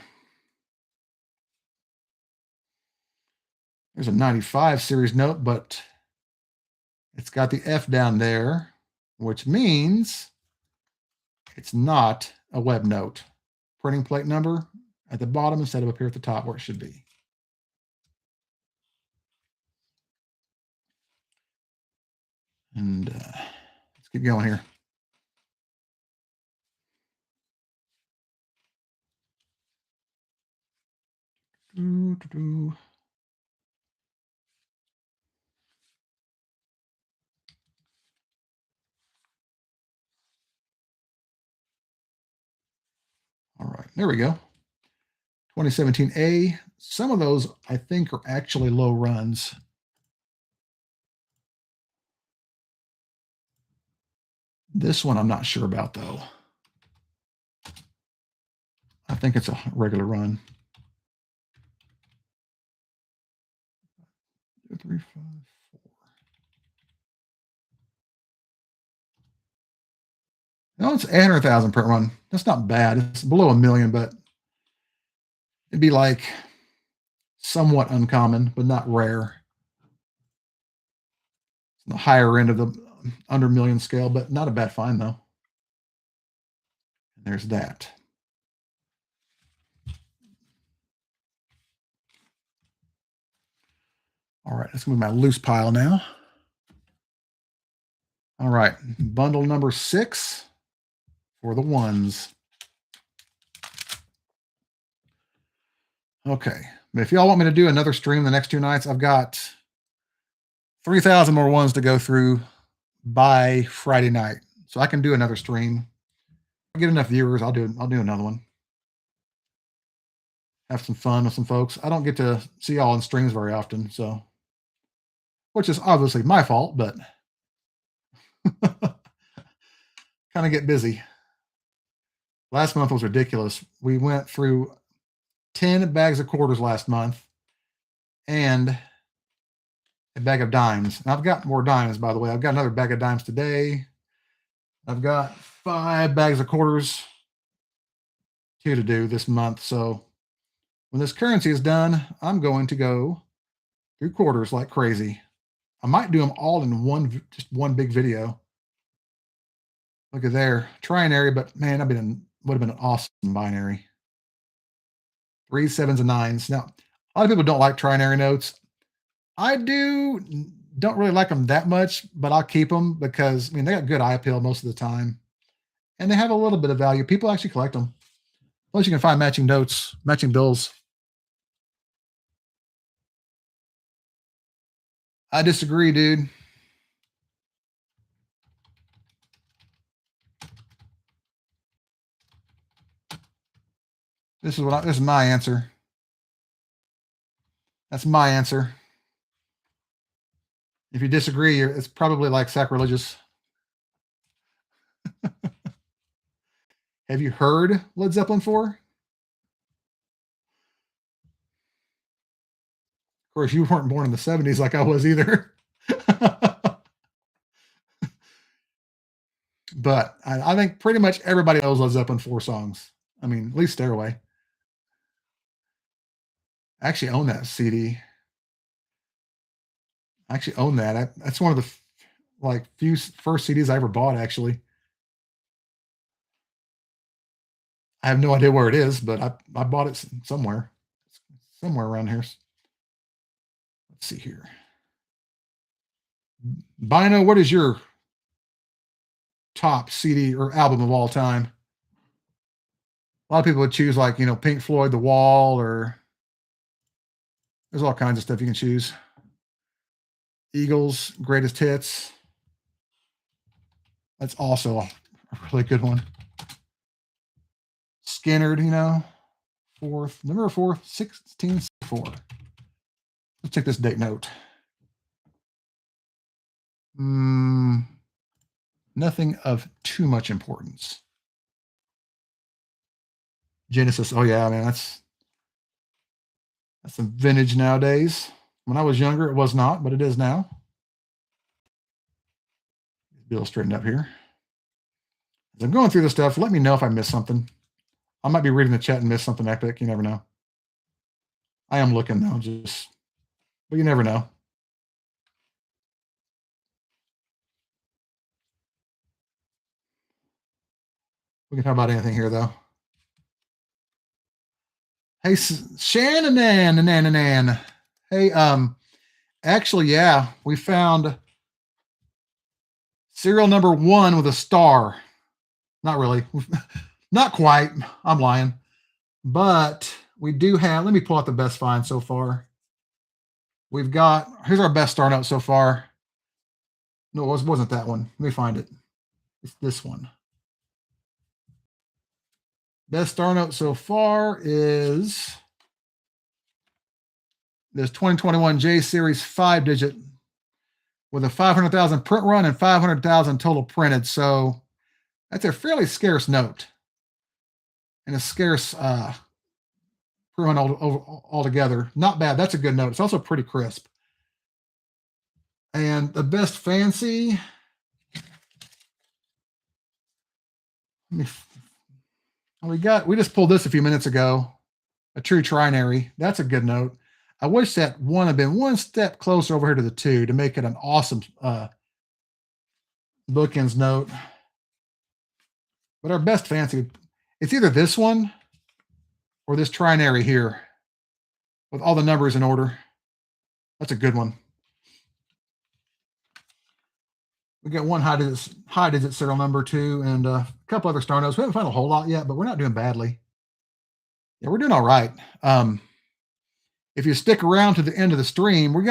There's a 95 series note, but it's got the F down there. which means it's not a web note. Printing plate number at the bottom instead of up here at the top where it should be. And let's keep going here. All right, there we go. 2017A. Some of those I think are actually low runs. This one I'm not sure about though. I think it's a regular run. 2, 3, 5, 4. No, it's 800,000 print run. That's not bad. It's below 1 million, but it'd be like somewhat uncommon, but not rare. It's the higher end of the under million scale, but not a bad find though. There's that. All right, let's move my loose pile now. All right, bundle number 6 for the ones. Okay, but if y'all want me to do another stream the next 2 nights, I've got 3,000 more ones to go through by Friday night, so I can do another stream. If I get enough viewers, I'll do another one. Have some fun with some folks. I don't get to see y'all on streams very often, so which is obviously my fault, but kind of get busy. Last month was ridiculous. We went through 10 bags of quarters last month and a bag of dimes. And I've got more dimes, by the way. I've got another bag of dimes today. I've got 5 bags of quarters to do this month. So when this currency is done, I'm going to go through quarters like crazy. I might do them all in just one big video. Look at there, trinary, but man, would have been an awesome binary. 3s, 7s, and 9s. Now, a lot of people don't like trinary notes. I don't really like them that much, but I'll keep them because, I mean, they got good eye appeal most of the time. And they have a little bit of value. People actually collect them. Plus, you can find matching notes, matching bills. I disagree, dude. This is my answer. That's my answer. If you disagree, it's probably like sacrilegious. Have you heard Led Zeppelin 4? Of course, you weren't born in the 70s like I was either. But I think pretty much everybody knows Led Zeppelin 4 songs. I mean, at least Stairway. I actually own that CD. I actually own that. That's one of the few first CDs I ever bought, actually. I have no idea where it is, but I bought it somewhere around here. Let's see here. Bino, what is your top CD or album of all time? A lot of people would choose Pink Floyd, The Wall, or there's all kinds of stuff you can choose. Eagles, Greatest Hits. That's also a really good one. Skinnerd, November 4th, 1664. Let's take this date note. Nothing of too much importance. Genesis. Oh yeah, man, that's some vintage nowadays. When I was younger, it was not, but it is now. Bill straightened up here. As I'm going through this stuff, let me know if I missed something. I might be reading the chat and miss something epic. You never know. I am looking though, but you never know. We can talk about anything here, though. Hey, Shannon, Hey, actually, yeah, we found serial number 1 with a star. Not really. Not quite. I'm lying. But we do have, let me pull out the best find so far. We've got, here's our best star note so far. No, it wasn't that one. Let me find it. It's this one. Best star note so far is this 2021 J Series 5-digit with a 500,000 print run and 500,000 total printed. So that's a fairly scarce note and a scarce print run altogether. Not bad. That's a good note. It's also pretty crisp. And the best fancy, we just pulled this a few minutes ago, a true trinary. That's a good note. I wish that one had been one step closer over here to the 2 to make it an awesome bookends note. But our best fancy, it's either this one or this trinary here with all the numbers in order. That's a good one. We got one high digit serial number 2 and a couple other star notes. We haven't found a whole lot yet, but we're not doing badly. Yeah, we're doing all right. If you stick around to the end of the stream, we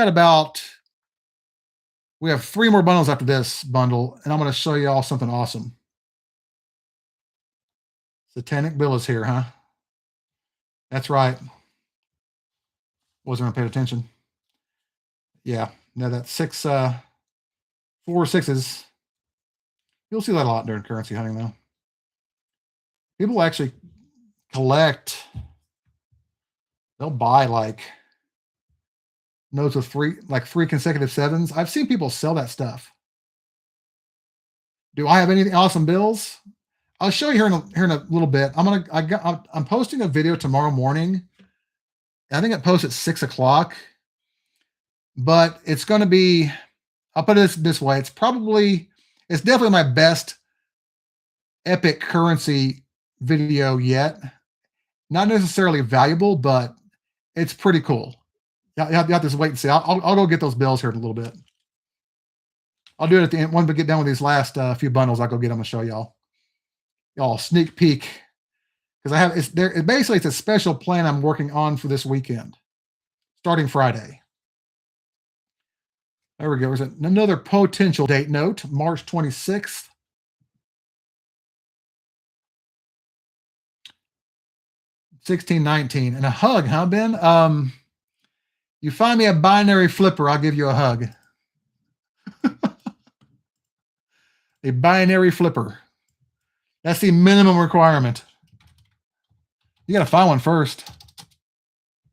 have 3 more bundles after this bundle, and I'm going to show you all something awesome. Satanic Bill is here, huh? That's right. Wasn't paying attention. Yeah, no, that's 4 6s. You'll see that a lot during currency hunting, though. People actually collect. They'll buy like notes with 3 consecutive 7s. I've seen people sell that stuff. Do I have anything awesome bills? I'll show you here in a little bit. I'm posting a video tomorrow morning. I think it posts at 6 o'clock, but it's going to be, I'll put it this way. It's definitely my best epic currency video yet. Not necessarily valuable, but it's pretty cool. You have to just wait and see. I'll go get those bills here in a little bit. I'll do it at the end. Once we get done with these last few bundles, I'll go get them and show y'all. Sneak peek, because it's a special plan I'm working on for this weekend, starting Friday. There we go. There's another potential date note, March 26th. $16.19 and a hug, huh, Ben? You find me a binary flipper, I'll give you a hug. A binary flipper. That's the minimum requirement. You got to find one first.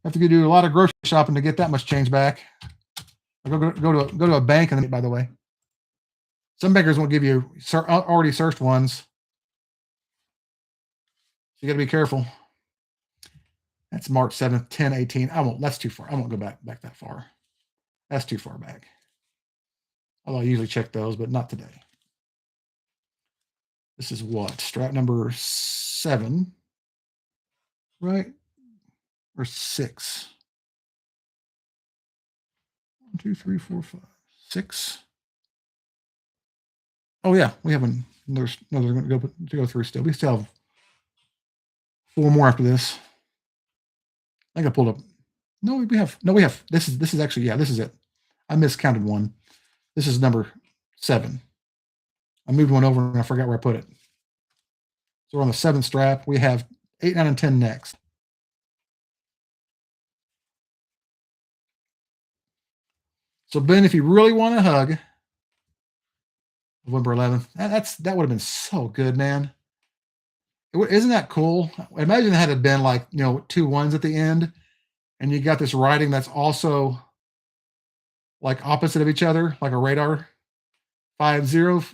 Have to do a lot of grocery shopping to get that much change back. I'll go to a bank, and by the way, some bankers won't give you already searched ones, so you got to be careful. That's March 7th, 10/18. I won't. That's too far. I won't go back that far. That's too far back. Although I usually check those, but not today. This is what? Strap number 7, right? Or 6? 1, 2, 3, 4, 5, 6. Oh yeah, we have another going to go through still. We still have 4 more after this. I think I pulled up. No, we have. This is actually, yeah, this is it. I miscounted one. This is number 7. I moved one over and I forgot where I put it. So we're on the 7th strap. We have 8, 9, and 10 next. So Ben, if you really want a hug, November 11th, that would have been so good, man. Isn't that cool? Imagine it had been like, 2 1s at the end, and you got this writing that's also like opposite of each other, like a radar. 5-0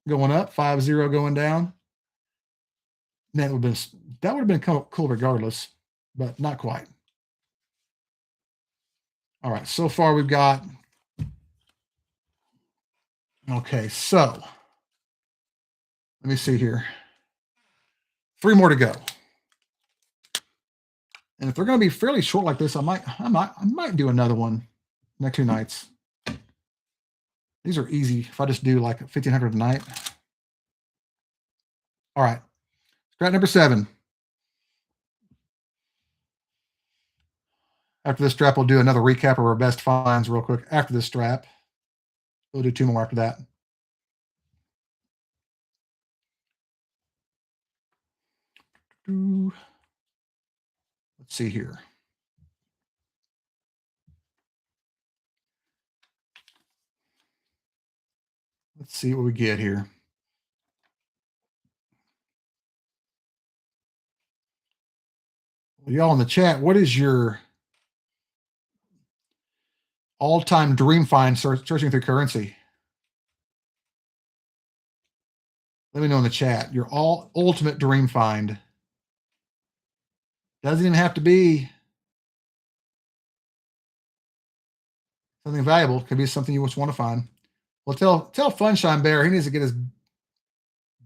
going up, 5-0 going down. That would have been cool regardless, but not quite. All right, so far we've got. Okay, so let me see here. 3 more to go. And if they're going to be fairly short like this, I might do another one next 2 nights. These are easy. If I just do like 1,500 a night. All right. Strat number 7. After this strap, we'll do another recap of our best finds real quick. After this strap, we'll do 2 more after that. Let's see here. Let's see what we get here. Y'all in the chat, what is your all-time dream find searching through currency? Let me know in the chat. Your ultimate dream find. Doesn't even have to be something valuable. Could be something you just want to find. Well, tell Funshine Bear he needs to get his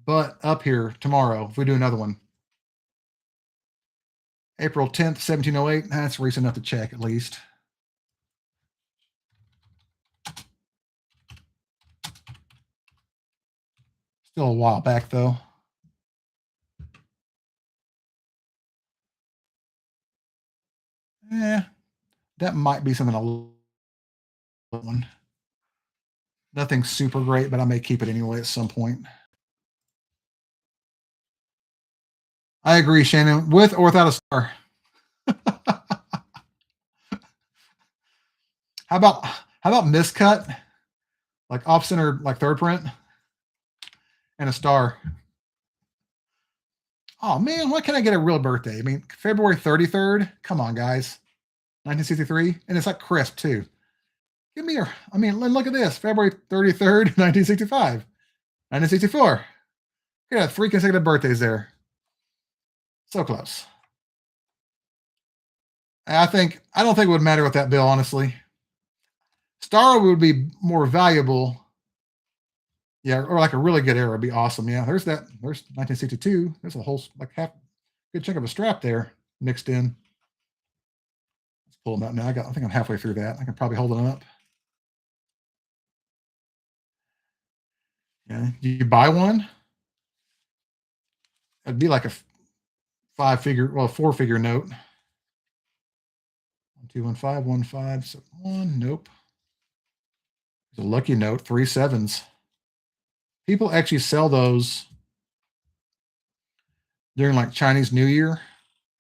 butt up here tomorrow if we do another one. April 10th, 1708. That's recent enough to check at least. Still a while back though. Yeah, that might be something I'll one. Nothing super great, but I may keep it anyway at some point. I agree, Shannon. With or without a star. How about miscut? Like off center, like third print, and a star. Oh man, why can't I get a real birthday? I mean, February 33rd. Come on, guys. 1963, and it's like crisp too. Give me your. I mean, look at this. February 33rd, 1965, 1964. Yeah, 3 consecutive birthdays there. So close. I don't think it would matter with that bill, honestly. Star would be more valuable. Yeah, or like a really good era would be awesome. Yeah, there's 1962. There's a whole like good chunk of a strap there mixed in. Let's pull them out now. I think I'm halfway through that. I can probably hold them up. Yeah, you buy one, it'd be like a 4-figure note. 12151571. Nope. It's a lucky note. 3 7s. People actually sell those during like Chinese New Year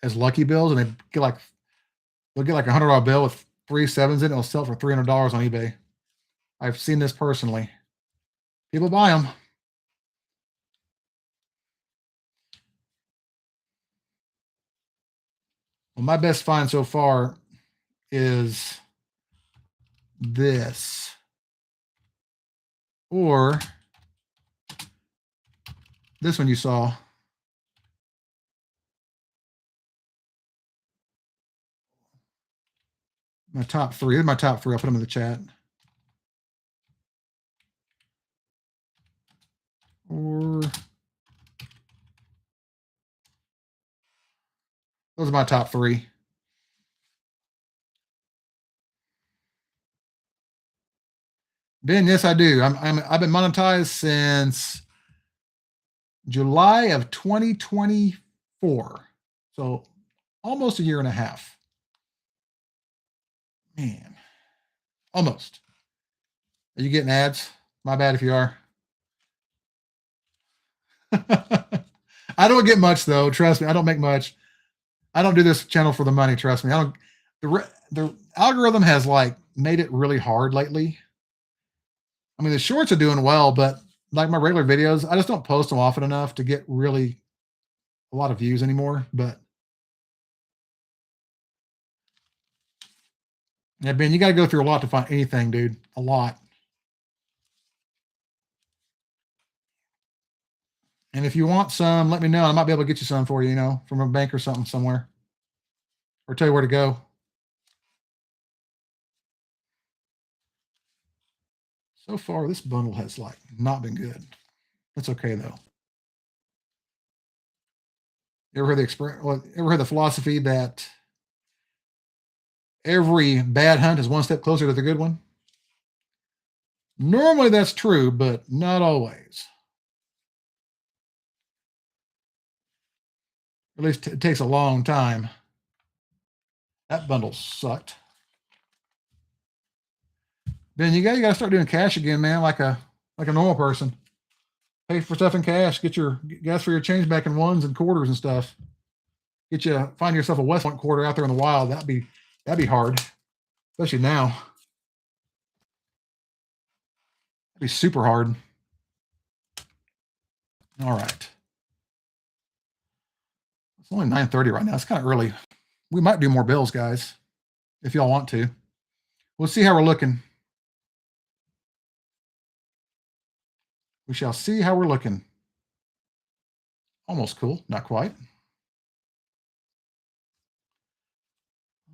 as lucky bills, and they'll get like a $100 bill with 3 7s in it. It'll sell for $300 on eBay. I've seen this personally. People buy them. Well, my best find so far is this, or this one you saw. My top 3. Here's my top 3. I'll put them in the chat. Or those are my top 3. Ben, yes, I do. I've been monetized since July of 2024. So almost a year and a half. Man, almost. Are you getting ads? My bad if you are. I don't get much though. Trust me, I don't make much. I don't do this channel for the money. Trust me. I don't. The algorithm has like made it really hard lately. I mean, the shorts are doing well, but like my regular videos, I just don't post them often enough to get really a lot of views anymore. But yeah, Ben, you got to go through a lot to find anything, dude. A lot. And if you want some, let me know. I might be able to get you some for you, from a bank or something somewhere. Or tell you where to go. So far, this bundle has like not been good. That's okay though. Ever heard the philosophy that every bad hunt is one step closer to the good one? Normally that's true, but not always. At least it takes a long time. That bundle sucked. Then you got to start doing cash again, man, like a normal person. Pay for stuff in cash. Get your gas for your change back in ones and quarters and stuff. Find yourself a West Point quarter out there in the wild. That'd be hard, especially now. That'd be super hard. All right. It's only 9:30 right now. It's kind of early. We might do more bills, guys, if y'all want to. We'll see how we're looking. We shall see how we're looking. Almost cool. Not quite.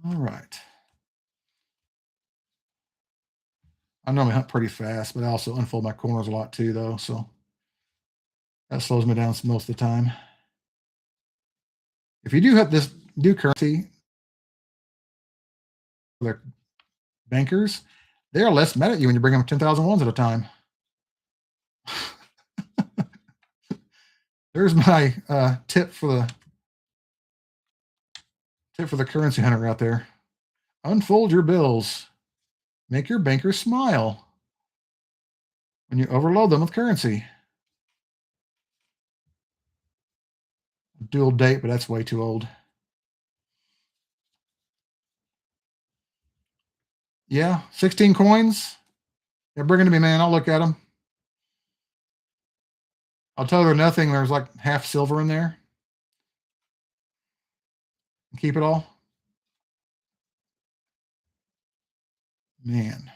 All right. I normally hunt pretty fast, but I also unfold my corners a lot too, though. So that slows me down most of the time. If you do currency, the bankers, they are less mad at you when you bring them 10,000 ones at a time. There's my tip for the currency hunter out there. Unfold your bills. Make your bankers smile when you overload them with currency. Dual date, but that's way too old. Yeah, 16 coins. Yeah, bring them to me, man. I'll look at them. I'll tell her nothing. There's like half silver in there. Keep it all. Man.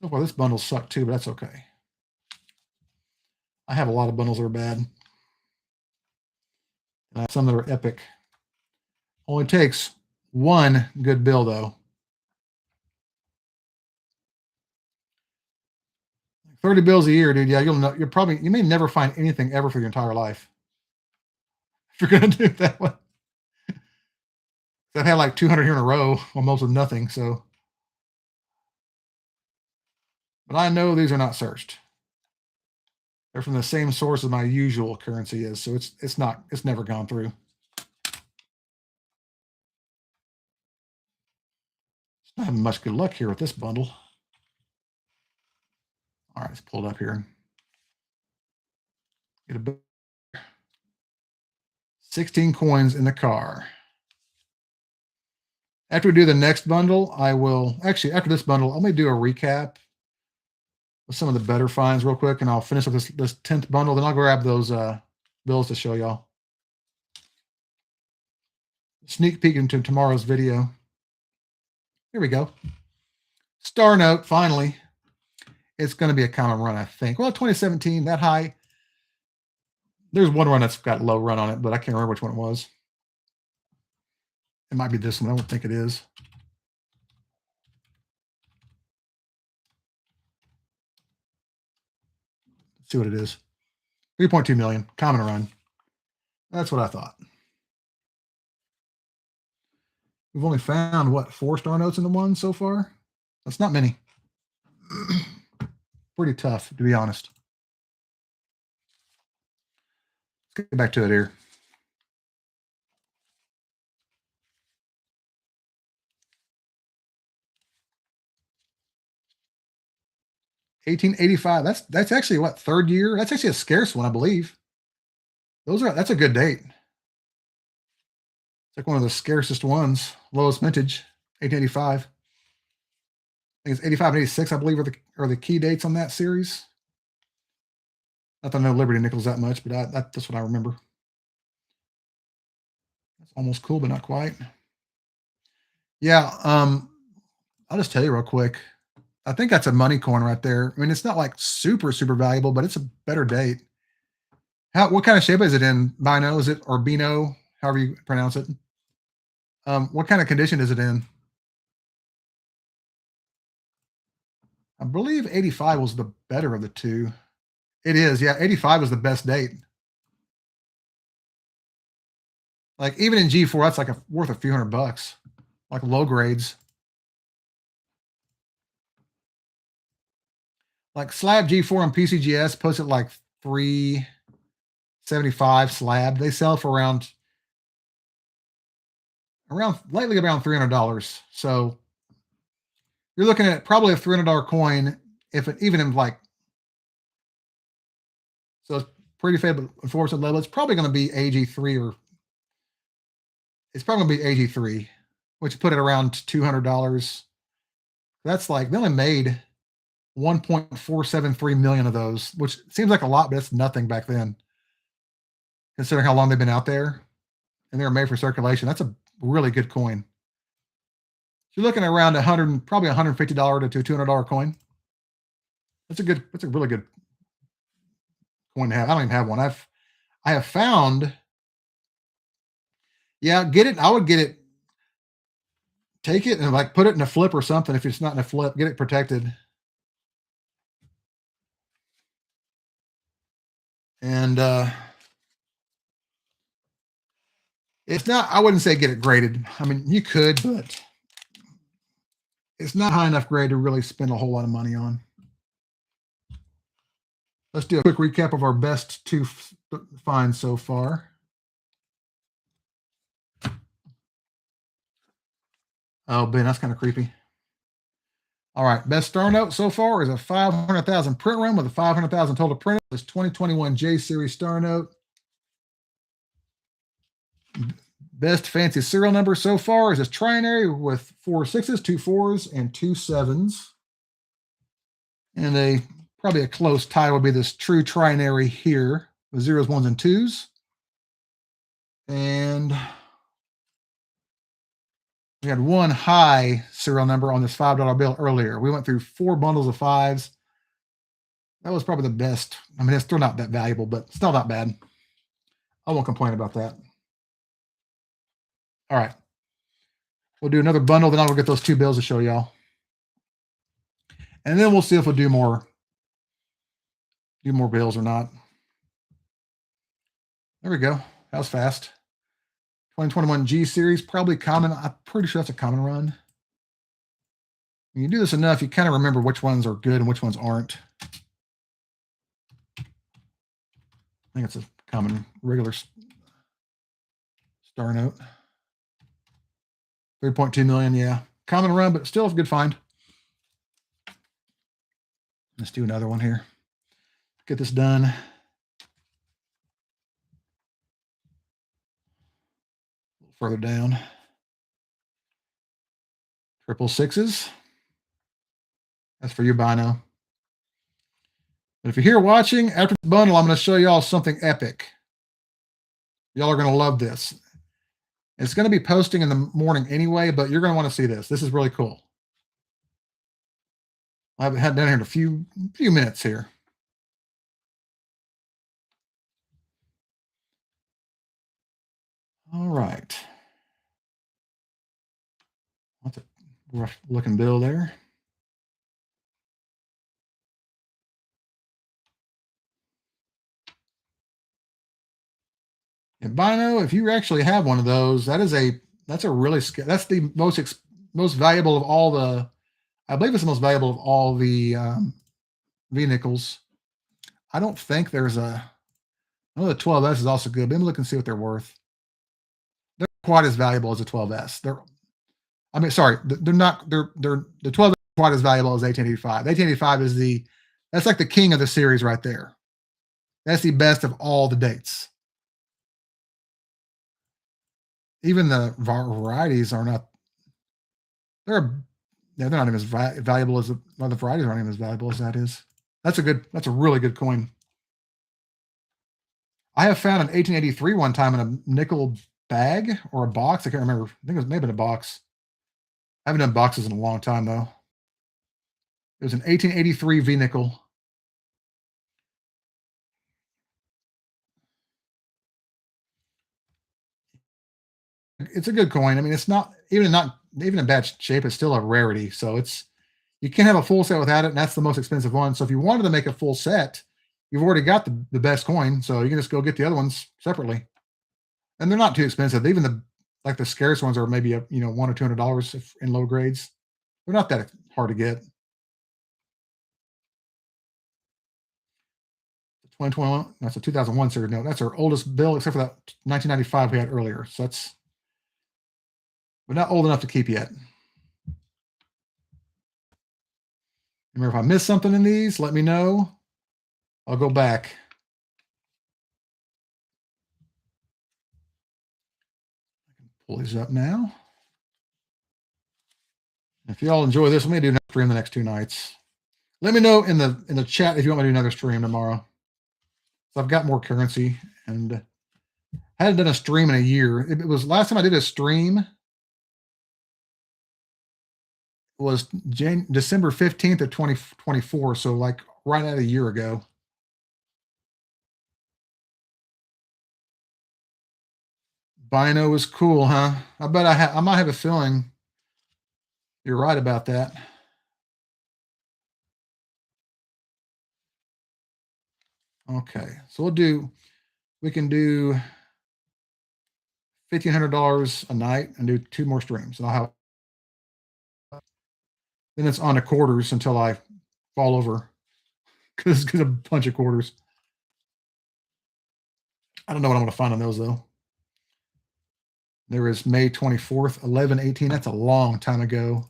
So far, this bundle sucked too, but that's okay. I have a lot of bundles that are bad. And I have some that are epic. Only takes one good bill, though. 30 bills a year, dude. Yeah, you may never find anything ever for your entire life. If you're going to do it that way. I've had like 200 here in a row, almost with nothing. So, but I know these are not searched. They're from the same source as my usual currency is, so it's never gone through. It's not having much good luck here with this bundle. All right, let's pull it up here. Get a 16 coins in the car. After we do the next bundle, after this bundle, I'm going to do a recap with some of the better finds real quick, and I'll finish with this 10th bundle. Then I'll grab those bills to show y'all. Sneak peek into tomorrow's video. Here we go. Star Note, finally. It's going to be a common run, I think. Well, 2017, that high. There's one run that's got low run on it, but I can't remember which one it was. It might be this one. I don't think it is. Let's see what it is. 3.2 million. Common run. That's what I thought. We've only found, what, 4 star notes in the one so far? That's not many. Pretty tough, to be honest. Let's get back to it here. $18.85. That's actually what, 3rd year? That's actually a scarce one, I believe. That's a good date. It's like one of the scarcest ones. Lowest vintage, 1885. I think it's 85 and 86, I believe, are the key dates on that series. Not that I know Liberty Nickels that much, but that's what I remember. That's almost cool, but not quite. Yeah, I'll just tell you real quick. I think that's a money coin right there. I mean, it's not like super, super valuable, but it's a better date. What kind of shape is it in? Bino, is it, or Bino, however you pronounce it? What kind of condition is it in? I believe 85 was the better of the two. It is, yeah. 85 was the best date. Like even in G4, that's like worth a few $100, like low grades. Like slab G4 on PCGS posted like $375 slab. They sell for around lately around $300. So you're looking at probably a $300 coin, if it even in like, so it's pretty favorable enforcement level. It's probably going to be AG3 or it's probably going to be AG3, which put it around $200. That's like, they only made 1.473 million of those, which seems like a lot, but it's nothing back then, considering how long they've been out there and they're made for circulation. That's a really good coin. You're looking at around probably $150 to $200 coin. That's a really good coin to have. I don't even have one. I have found, yeah, get it. I would get it, take it and like put it in a flip or something. If it's not in a flip, get it protected. And it's not, I wouldn't say get it graded. I mean, you could, but it's not high enough grade to really spend a whole lot of money on. Let's do a quick recap of our best two finds so far. Oh, Ben, that's kind of creepy. All right, best star note so far is a 500,000 print run with a 500,000 total print. This 2021 J Series star note. Best fancy serial number so far is this trinary with 4 6s, 2 4s, and 2 7s. And probably a close tie would be this true trinary here with 0s, 1s, and 2s. And we had one high serial number on this $5 bill earlier. We went through 4 bundles of 5s. That was probably the best. I mean, it's still not that valuable, but still not bad. I won't complain about that. All right. We'll do another bundle, then I'll get those 2 bills to show y'all. And then we'll see if we'll do more bills or not. There we go. That was fast. 2021 G Series, probably common. I'm pretty sure that's a common run. When you do this enough, you kind of remember which ones are good and which ones aren't. I think it's a common regular star note. 3.2 million, yeah. Common run, but still a good find. Let's do another one here. Get this done. A little further down. 666s. That's for you, Bino. But if you're here watching, after the bundle, I'm going to show y'all something epic. Y'all are going to love this. It's going to be posting in the morning anyway, but you're going to want to see this. This is really cool. I haven't had down here in a few minutes here. All right. That's a rough looking bill there. And Bino, if you actually have one of those, that's the most valuable of all the, I believe it's the most valuable of all the V-nickels. I don't think there's I know the 12S is also good. Let me look and see what they're worth. They're quite as valuable as a 12S. They're not, the 12S is quite as valuable as 1885. 1885 is that's like the king of the series right there. That's the best of all the dates. Even the varieties are not, they're not even as valuable as the varieties aren't even as valuable as that is. That's a really good coin. I have found an 1883 one time in a nickel bag or a box. I can't remember. I think it was maybe in a box. I haven't done boxes in a long time though. It was an 1883 V-nickel. It's a good coin. I mean, it's not even in bad shape. It's still a rarity. So you can't have a full set without it, and that's the most expensive one. So if you wanted to make a full set, you've already got the best coin. So you can just go get the other ones separately. and they're not too expensive. Even the scarce ones are maybe $100 or $200 in low grades. They're not that hard to get. 2021, that's a 2001 series note. That's our oldest bill, except for that 1995 we had earlier. So we're not old enough to keep yet. Remember, if I miss something in these, let me know. I'll go back. I can pull these up now. If y'all enjoy this, we may do another stream the next 2 nights. Let me know in the chat if you want me to do another stream tomorrow. So I've got more currency, and I hadn't done a stream in a year. It was last time I did a stream was December 15th of 2024. So like right at a year ago. Bino is cool, huh? I bet I might have a feeling you're right about that. Okay, so we can do $1,500 a night and do 2 more streams. And I'll have, then it's on to quarters until I fall over because it's a bunch of quarters. I don't know what I'm going to find on those though. There is May 24th, 1118. That's a long time ago,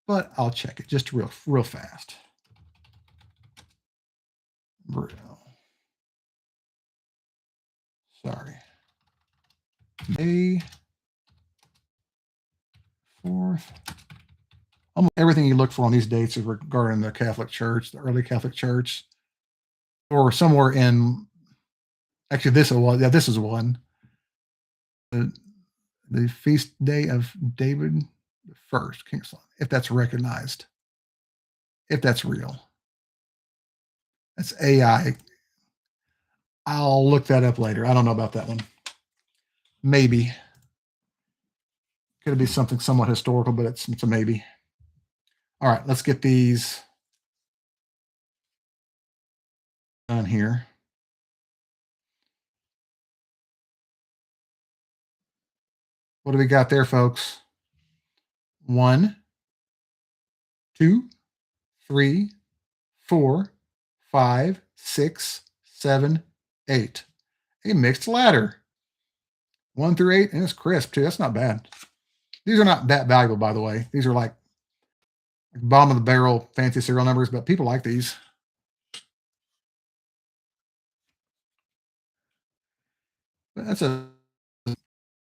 but I'll check it just real fast. Sorry. May 4th. Almost everything you look for on these dates is regarding the Catholic Church, the early Catholic Church, or somewhere in. Actually, this is one. The feast day of David the First, Kingsland, if that's recognized, if that's real. That's AI. I'll look that up later. I don't know about that one. Maybe. Could be something somewhat historical, but it's a maybe. All right, let's get these done here. What do we got there, folks? 1, 2, 3, 4, 5, 6, 7, 8. A mixed ladder. 1 through 8, and it's crisp too. That's not bad. These are not that valuable, by the way. These are like bottom of the barrel fancy serial numbers, but people like these. That's a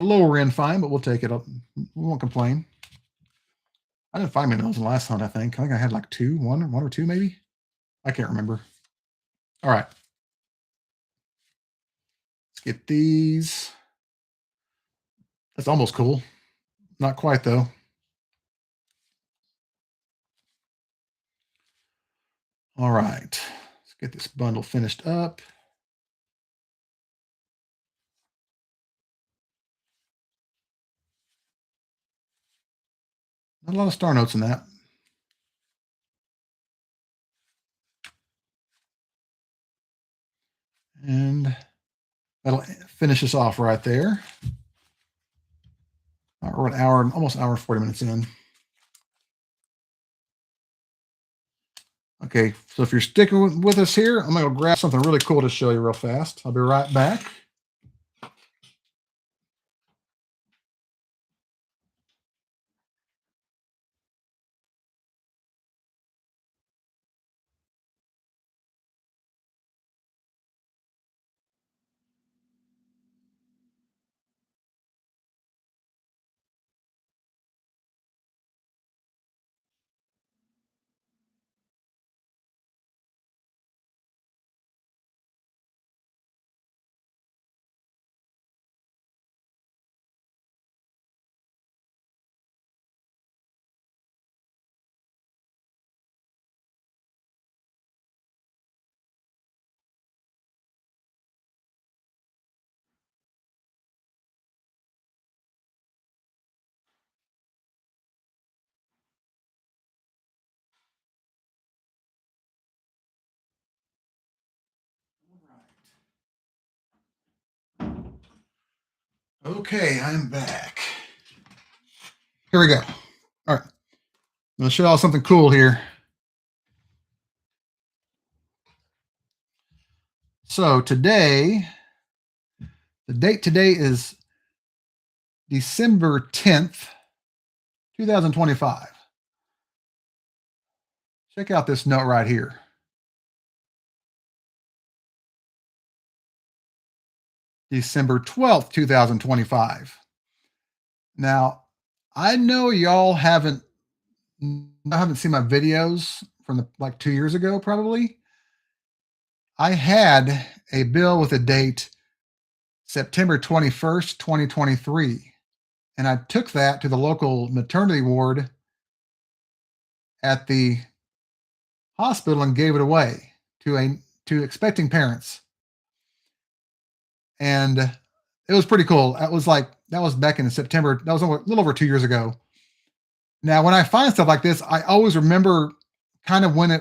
lower end fine, but we'll take it up. We won't complain. I didn't find many of those in the last hunt, I think. I think I had like 2, one or 2 maybe. I can't remember. All right. Let's get these. That's almost cool. Not quite, though. All right. Let's get this bundle finished up. Not a lot of star notes in that. And that'll finish us off right there. We're an hour, almost an hour and 40 minutes in. Okay, so if you're sticking with us here, I'm going to grab something really cool to show you real fast. I'll be right back. Okay, I'm back. Here we go. All right. I'm going to show y'all something cool here. So today, the date today is December 10th, 2025. Check out this note right here. December 12th, 2025. Now, I know y'all haven't seen my videos from like 2 years ago, probably. I had a bill with a date September 21st, 2023. And I took that to the local maternity ward at the hospital and gave it away to expecting parents. And it was pretty cool. That was back in September. That was a little over 2 years ago. Now, when I find stuff like this, I always remember kind of when they're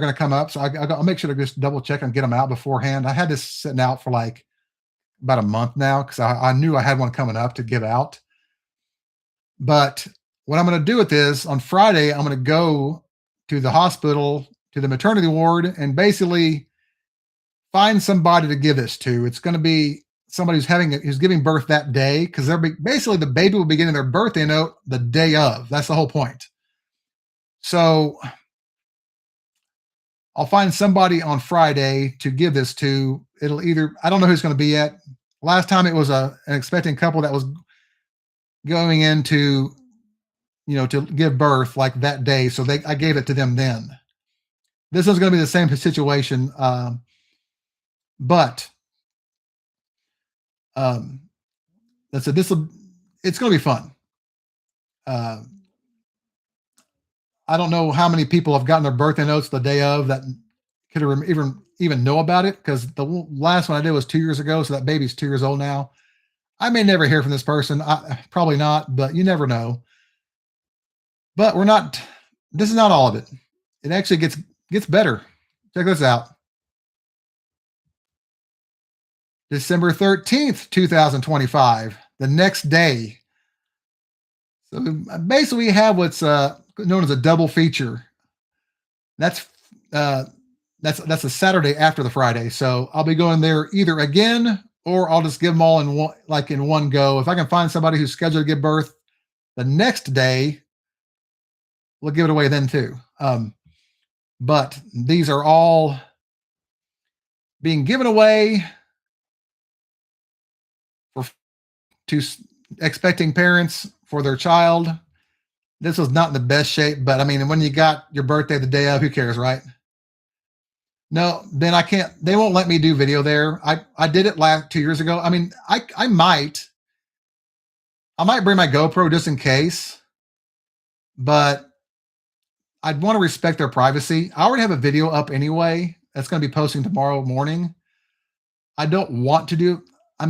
going to come up. So I'll make sure to just double check and get them out beforehand. I had this sitting out for like about a month now because I knew I had one coming up to give out. But what I'm going to do with this on Friday, I'm going to go to the hospital, to the maternity ward, and basically find somebody to give this to. It's going to be somebody who's giving birth that day, because basically the baby will be getting their birthday note the day of. That's the whole point. So I'll find somebody on Friday to give this to. It'll either, I don't know who's going to be yet. Last time it was an expecting couple that was going into, to give birth like that day. So I gave it to them then. This is going to be the same situation. But that's it. It's going to be fun. I don't know how many people have gotten their birthday notes the day of that could even know about it, because the last one I did was 2 years ago. So that baby's 2 years old now. I may never hear from this person. Probably not, but you never know. But this is not all of it. It actually gets better. Check this out. December 13th, 2025, the next day. So basically we have what's known as a double feature. That's a Saturday after the Friday. So I'll be going there either again, or I'll just give them all in one go. If I can find somebody who's scheduled to give birth the next day, we'll give it away then too. But these are all being given away to expecting parents for their child. This was not in the best shape, but I mean, when you got your birthday the day of, who cares, right? No, then I can't. They won't let me do video there. I did it 2 years ago. I mean, I might bring my GoPro just in case, but I'd want to respect their privacy. I already have a video up anyway. That's going to be posting tomorrow morning. I don't want to I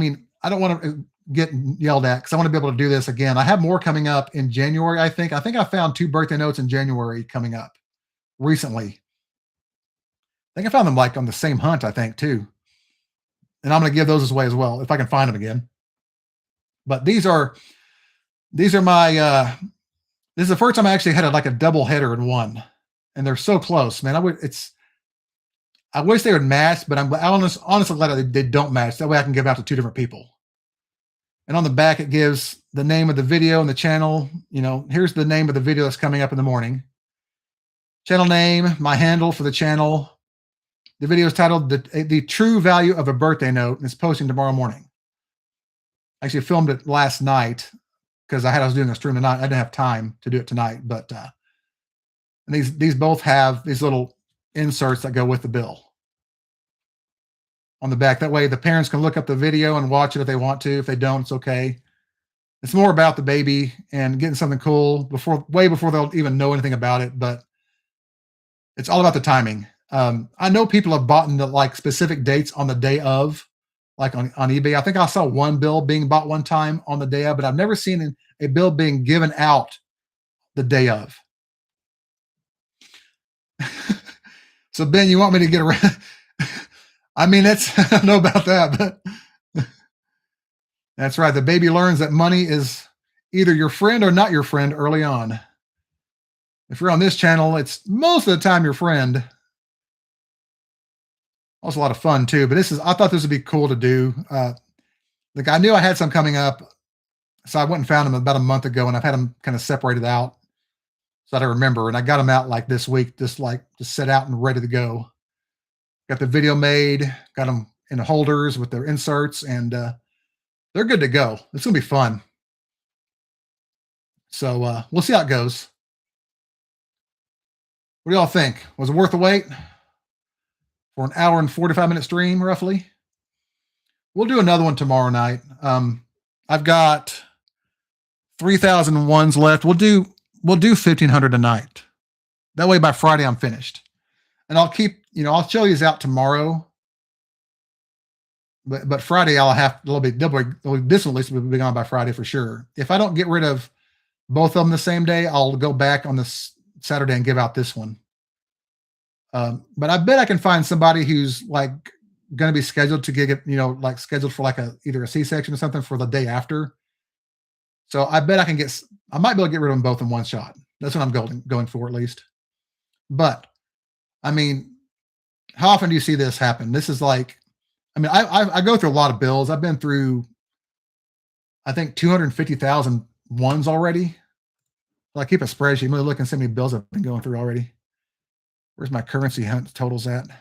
don't want to get yelled at, because I want to be able to do this again. I have more coming up in January. I think I found 2 birthday notes in January coming up recently. I think I found them like on the same hunt, I think, too. And I'm going to give those away as well if I can find them again. But these are my this is the first time I actually had a double header in one, and they're so close, man. I wish they would match, but I'm honestly glad they don't match. That way I can give out to 2 different people. And on the back, it gives the name of the video and the channel. Here's the name of the video that's coming up in the morning. Channel name, my handle for the channel. The video is titled The True Value of a Birthday Note, and it's posting tomorrow morning. I actually filmed it last night because I was doing a stream tonight. I didn't have time to do it tonight, but and these both have these little inserts that go with the bill on the back. That way the parents can look up the video and watch it if they want to. If they don't, it's okay. It's more about the baby and getting something cool way before they'll even know anything about it. But it's all about the timing. I know people have bought the specific dates on the day of, like on eBay. I think I saw one bill being bought one time on the day of, but I've never seen a bill being given out the day of. So Ben, you want me to get around? I mean, I don't know about that, but That's right. The baby learns that money is either your friend or not your friend early on. If you're on this channel, it's most of the time your friend. Also a lot of fun too, but I thought this would be cool to do. Like I knew I had some coming up, so I went and found them about a month ago, and I've had them kind of separated out so that I remember. And I got them out like this week, just set out and ready to go. Got the video made, got them in the holders with their inserts, and they're good to go. It's gonna be fun. So we'll see how it goes. What do y'all think? Was it worth the wait for an hour and 45-minute stream, roughly? We'll do another one tomorrow night. I've got 3,000 ones left. We'll do 1,500 a night. That way by Friday I'm finished. And I'll keep, I'll show these out tomorrow. But Friday I'll have this one at least will be gone by Friday for sure. If I don't get rid of both of them the same day, I'll go back on this Saturday and give out this one. But I bet I can find somebody who's like going to be scheduled to get it, like scheduled for like either a C-section or something for the day after. So I bet I might be able to get rid of them both in one shot. That's what I'm going for at least. But I mean, how often do you see this happen? This is like, I go through a lot of bills. I've been through, I think 250,000 ones already. So I keep a spreadsheet. I'm really looking at so many bills I've been going through already. Where's my currency hunt totals at? Let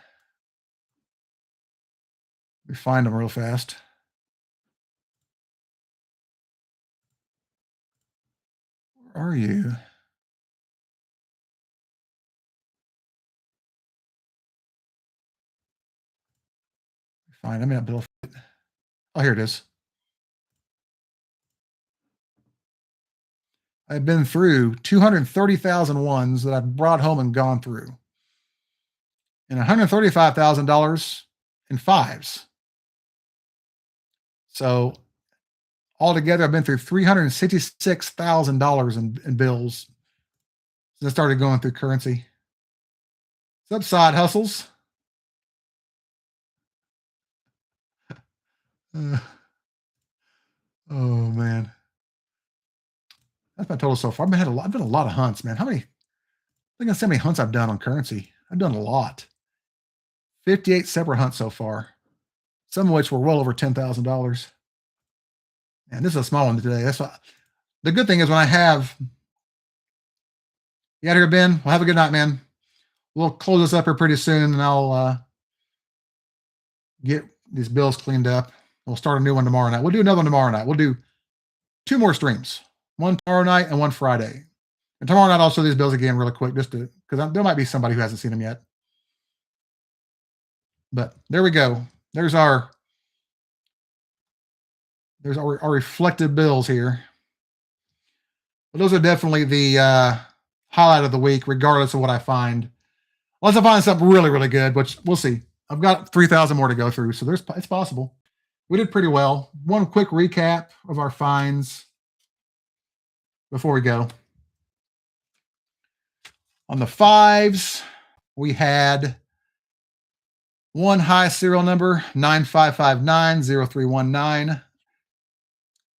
me find them real fast. Where are you? Fine. I'm in a bill. Oh, here it is. I've been through 230,000 ones that I've brought home and gone through, and $135,000 in fives. So altogether, I've been through $366,000 in bills since I started going through currency. What's up, side hustles? Oh man, that's my total so far. I've done a lot of hunts, man. I think that's how many hunts I've done on currency. I've done a lot. 58 separate hunts so far, some of which were well over $10,000. And this is a small one today. That's what, the good thing is when I have. You out here, Ben? Well, have a good night, man. We'll close this up here pretty soon, and I'll get these bills cleaned up. We'll start a new one tomorrow night. We'll do another one tomorrow night. We'll do 2 more streams, one tomorrow night and one Friday. And tomorrow night I'll show these bills again really quick, just because there might be somebody who hasn't seen them yet. But there we go. There's our reflected bills here. But those are definitely the highlight of the week, regardless of what I find. Unless I find something really, really good, which we'll see. I've got 3,000 more to go through, so it's possible. We did pretty well. One quick recap of our finds before we go. On the fives, we had one high serial number, 95590319.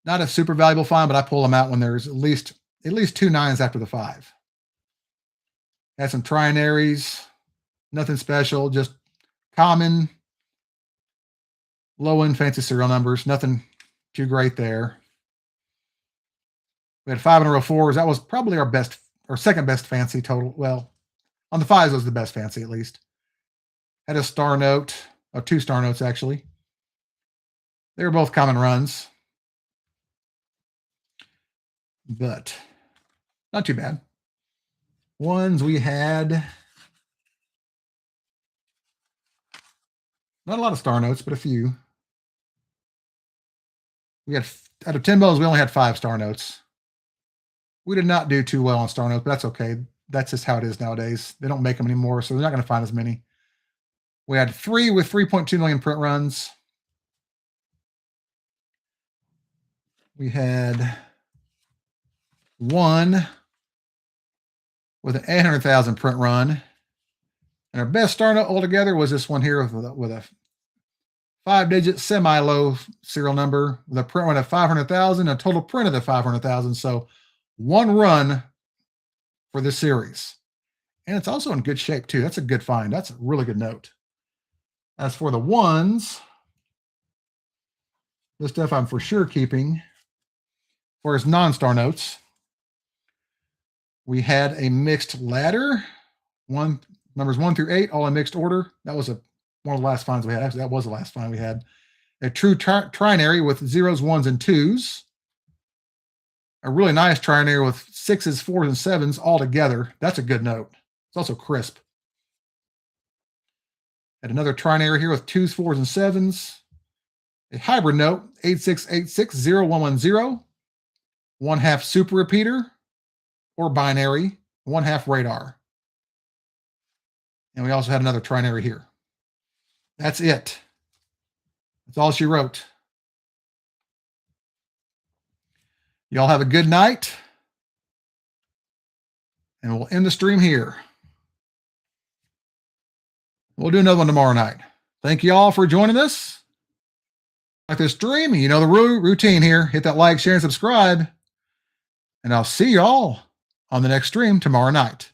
Not a super valuable find, but I pull them out when there's at least 2 nines after the 5. Had some trinaries, nothing special, just common, low-end fancy serial numbers, nothing too great there. We had 5 in a row 4s. That was probably our second best fancy total. Well, on the 5s was the best fancy at least. Had a star note, or 2 star notes actually. They were both common runs, but not too bad. Ones we had not a lot of star notes, but a few. We had, out of 10 bills, we only had 5 star notes. We did not do too well on star notes, but that's okay. That's just how it is nowadays. They don't make them anymore, so they're not going to find as many. We had 3 with 3.2 million print runs. We had 1 with an 800,000 print run. And our best star note altogether was this one here with a 5-digit semi-low serial number with a print run of 500,000, a total print of the 500,000. So 1 run for this series. And it's also in good shape too. That's a good find. That's a really good note. As for the ones, this stuff I'm for sure keeping. For his non-star notes, we had a mixed ladder, numbers 1 through 8, all in mixed order. That was one of the last finds we had. Actually, that was the last find we had. A true trinary with 0s, 1s, and 2s. A really nice trinary with 6s, 4s, and 7s all together. That's a good note. It's also crisp. And another trinary here with 2s, 4s, and 7s. A hybrid note, 86860110. 1/2 super repeater or binary, 1/2 radar. And we also had another trinary here. That's it. That's all she wrote. Y'all have a good night. And we'll end the stream here. We'll do another one tomorrow night. Thank you all for joining us. Like this stream, you know the routine here. Hit that like, share, and subscribe. And I'll see you all on the next stream tomorrow night.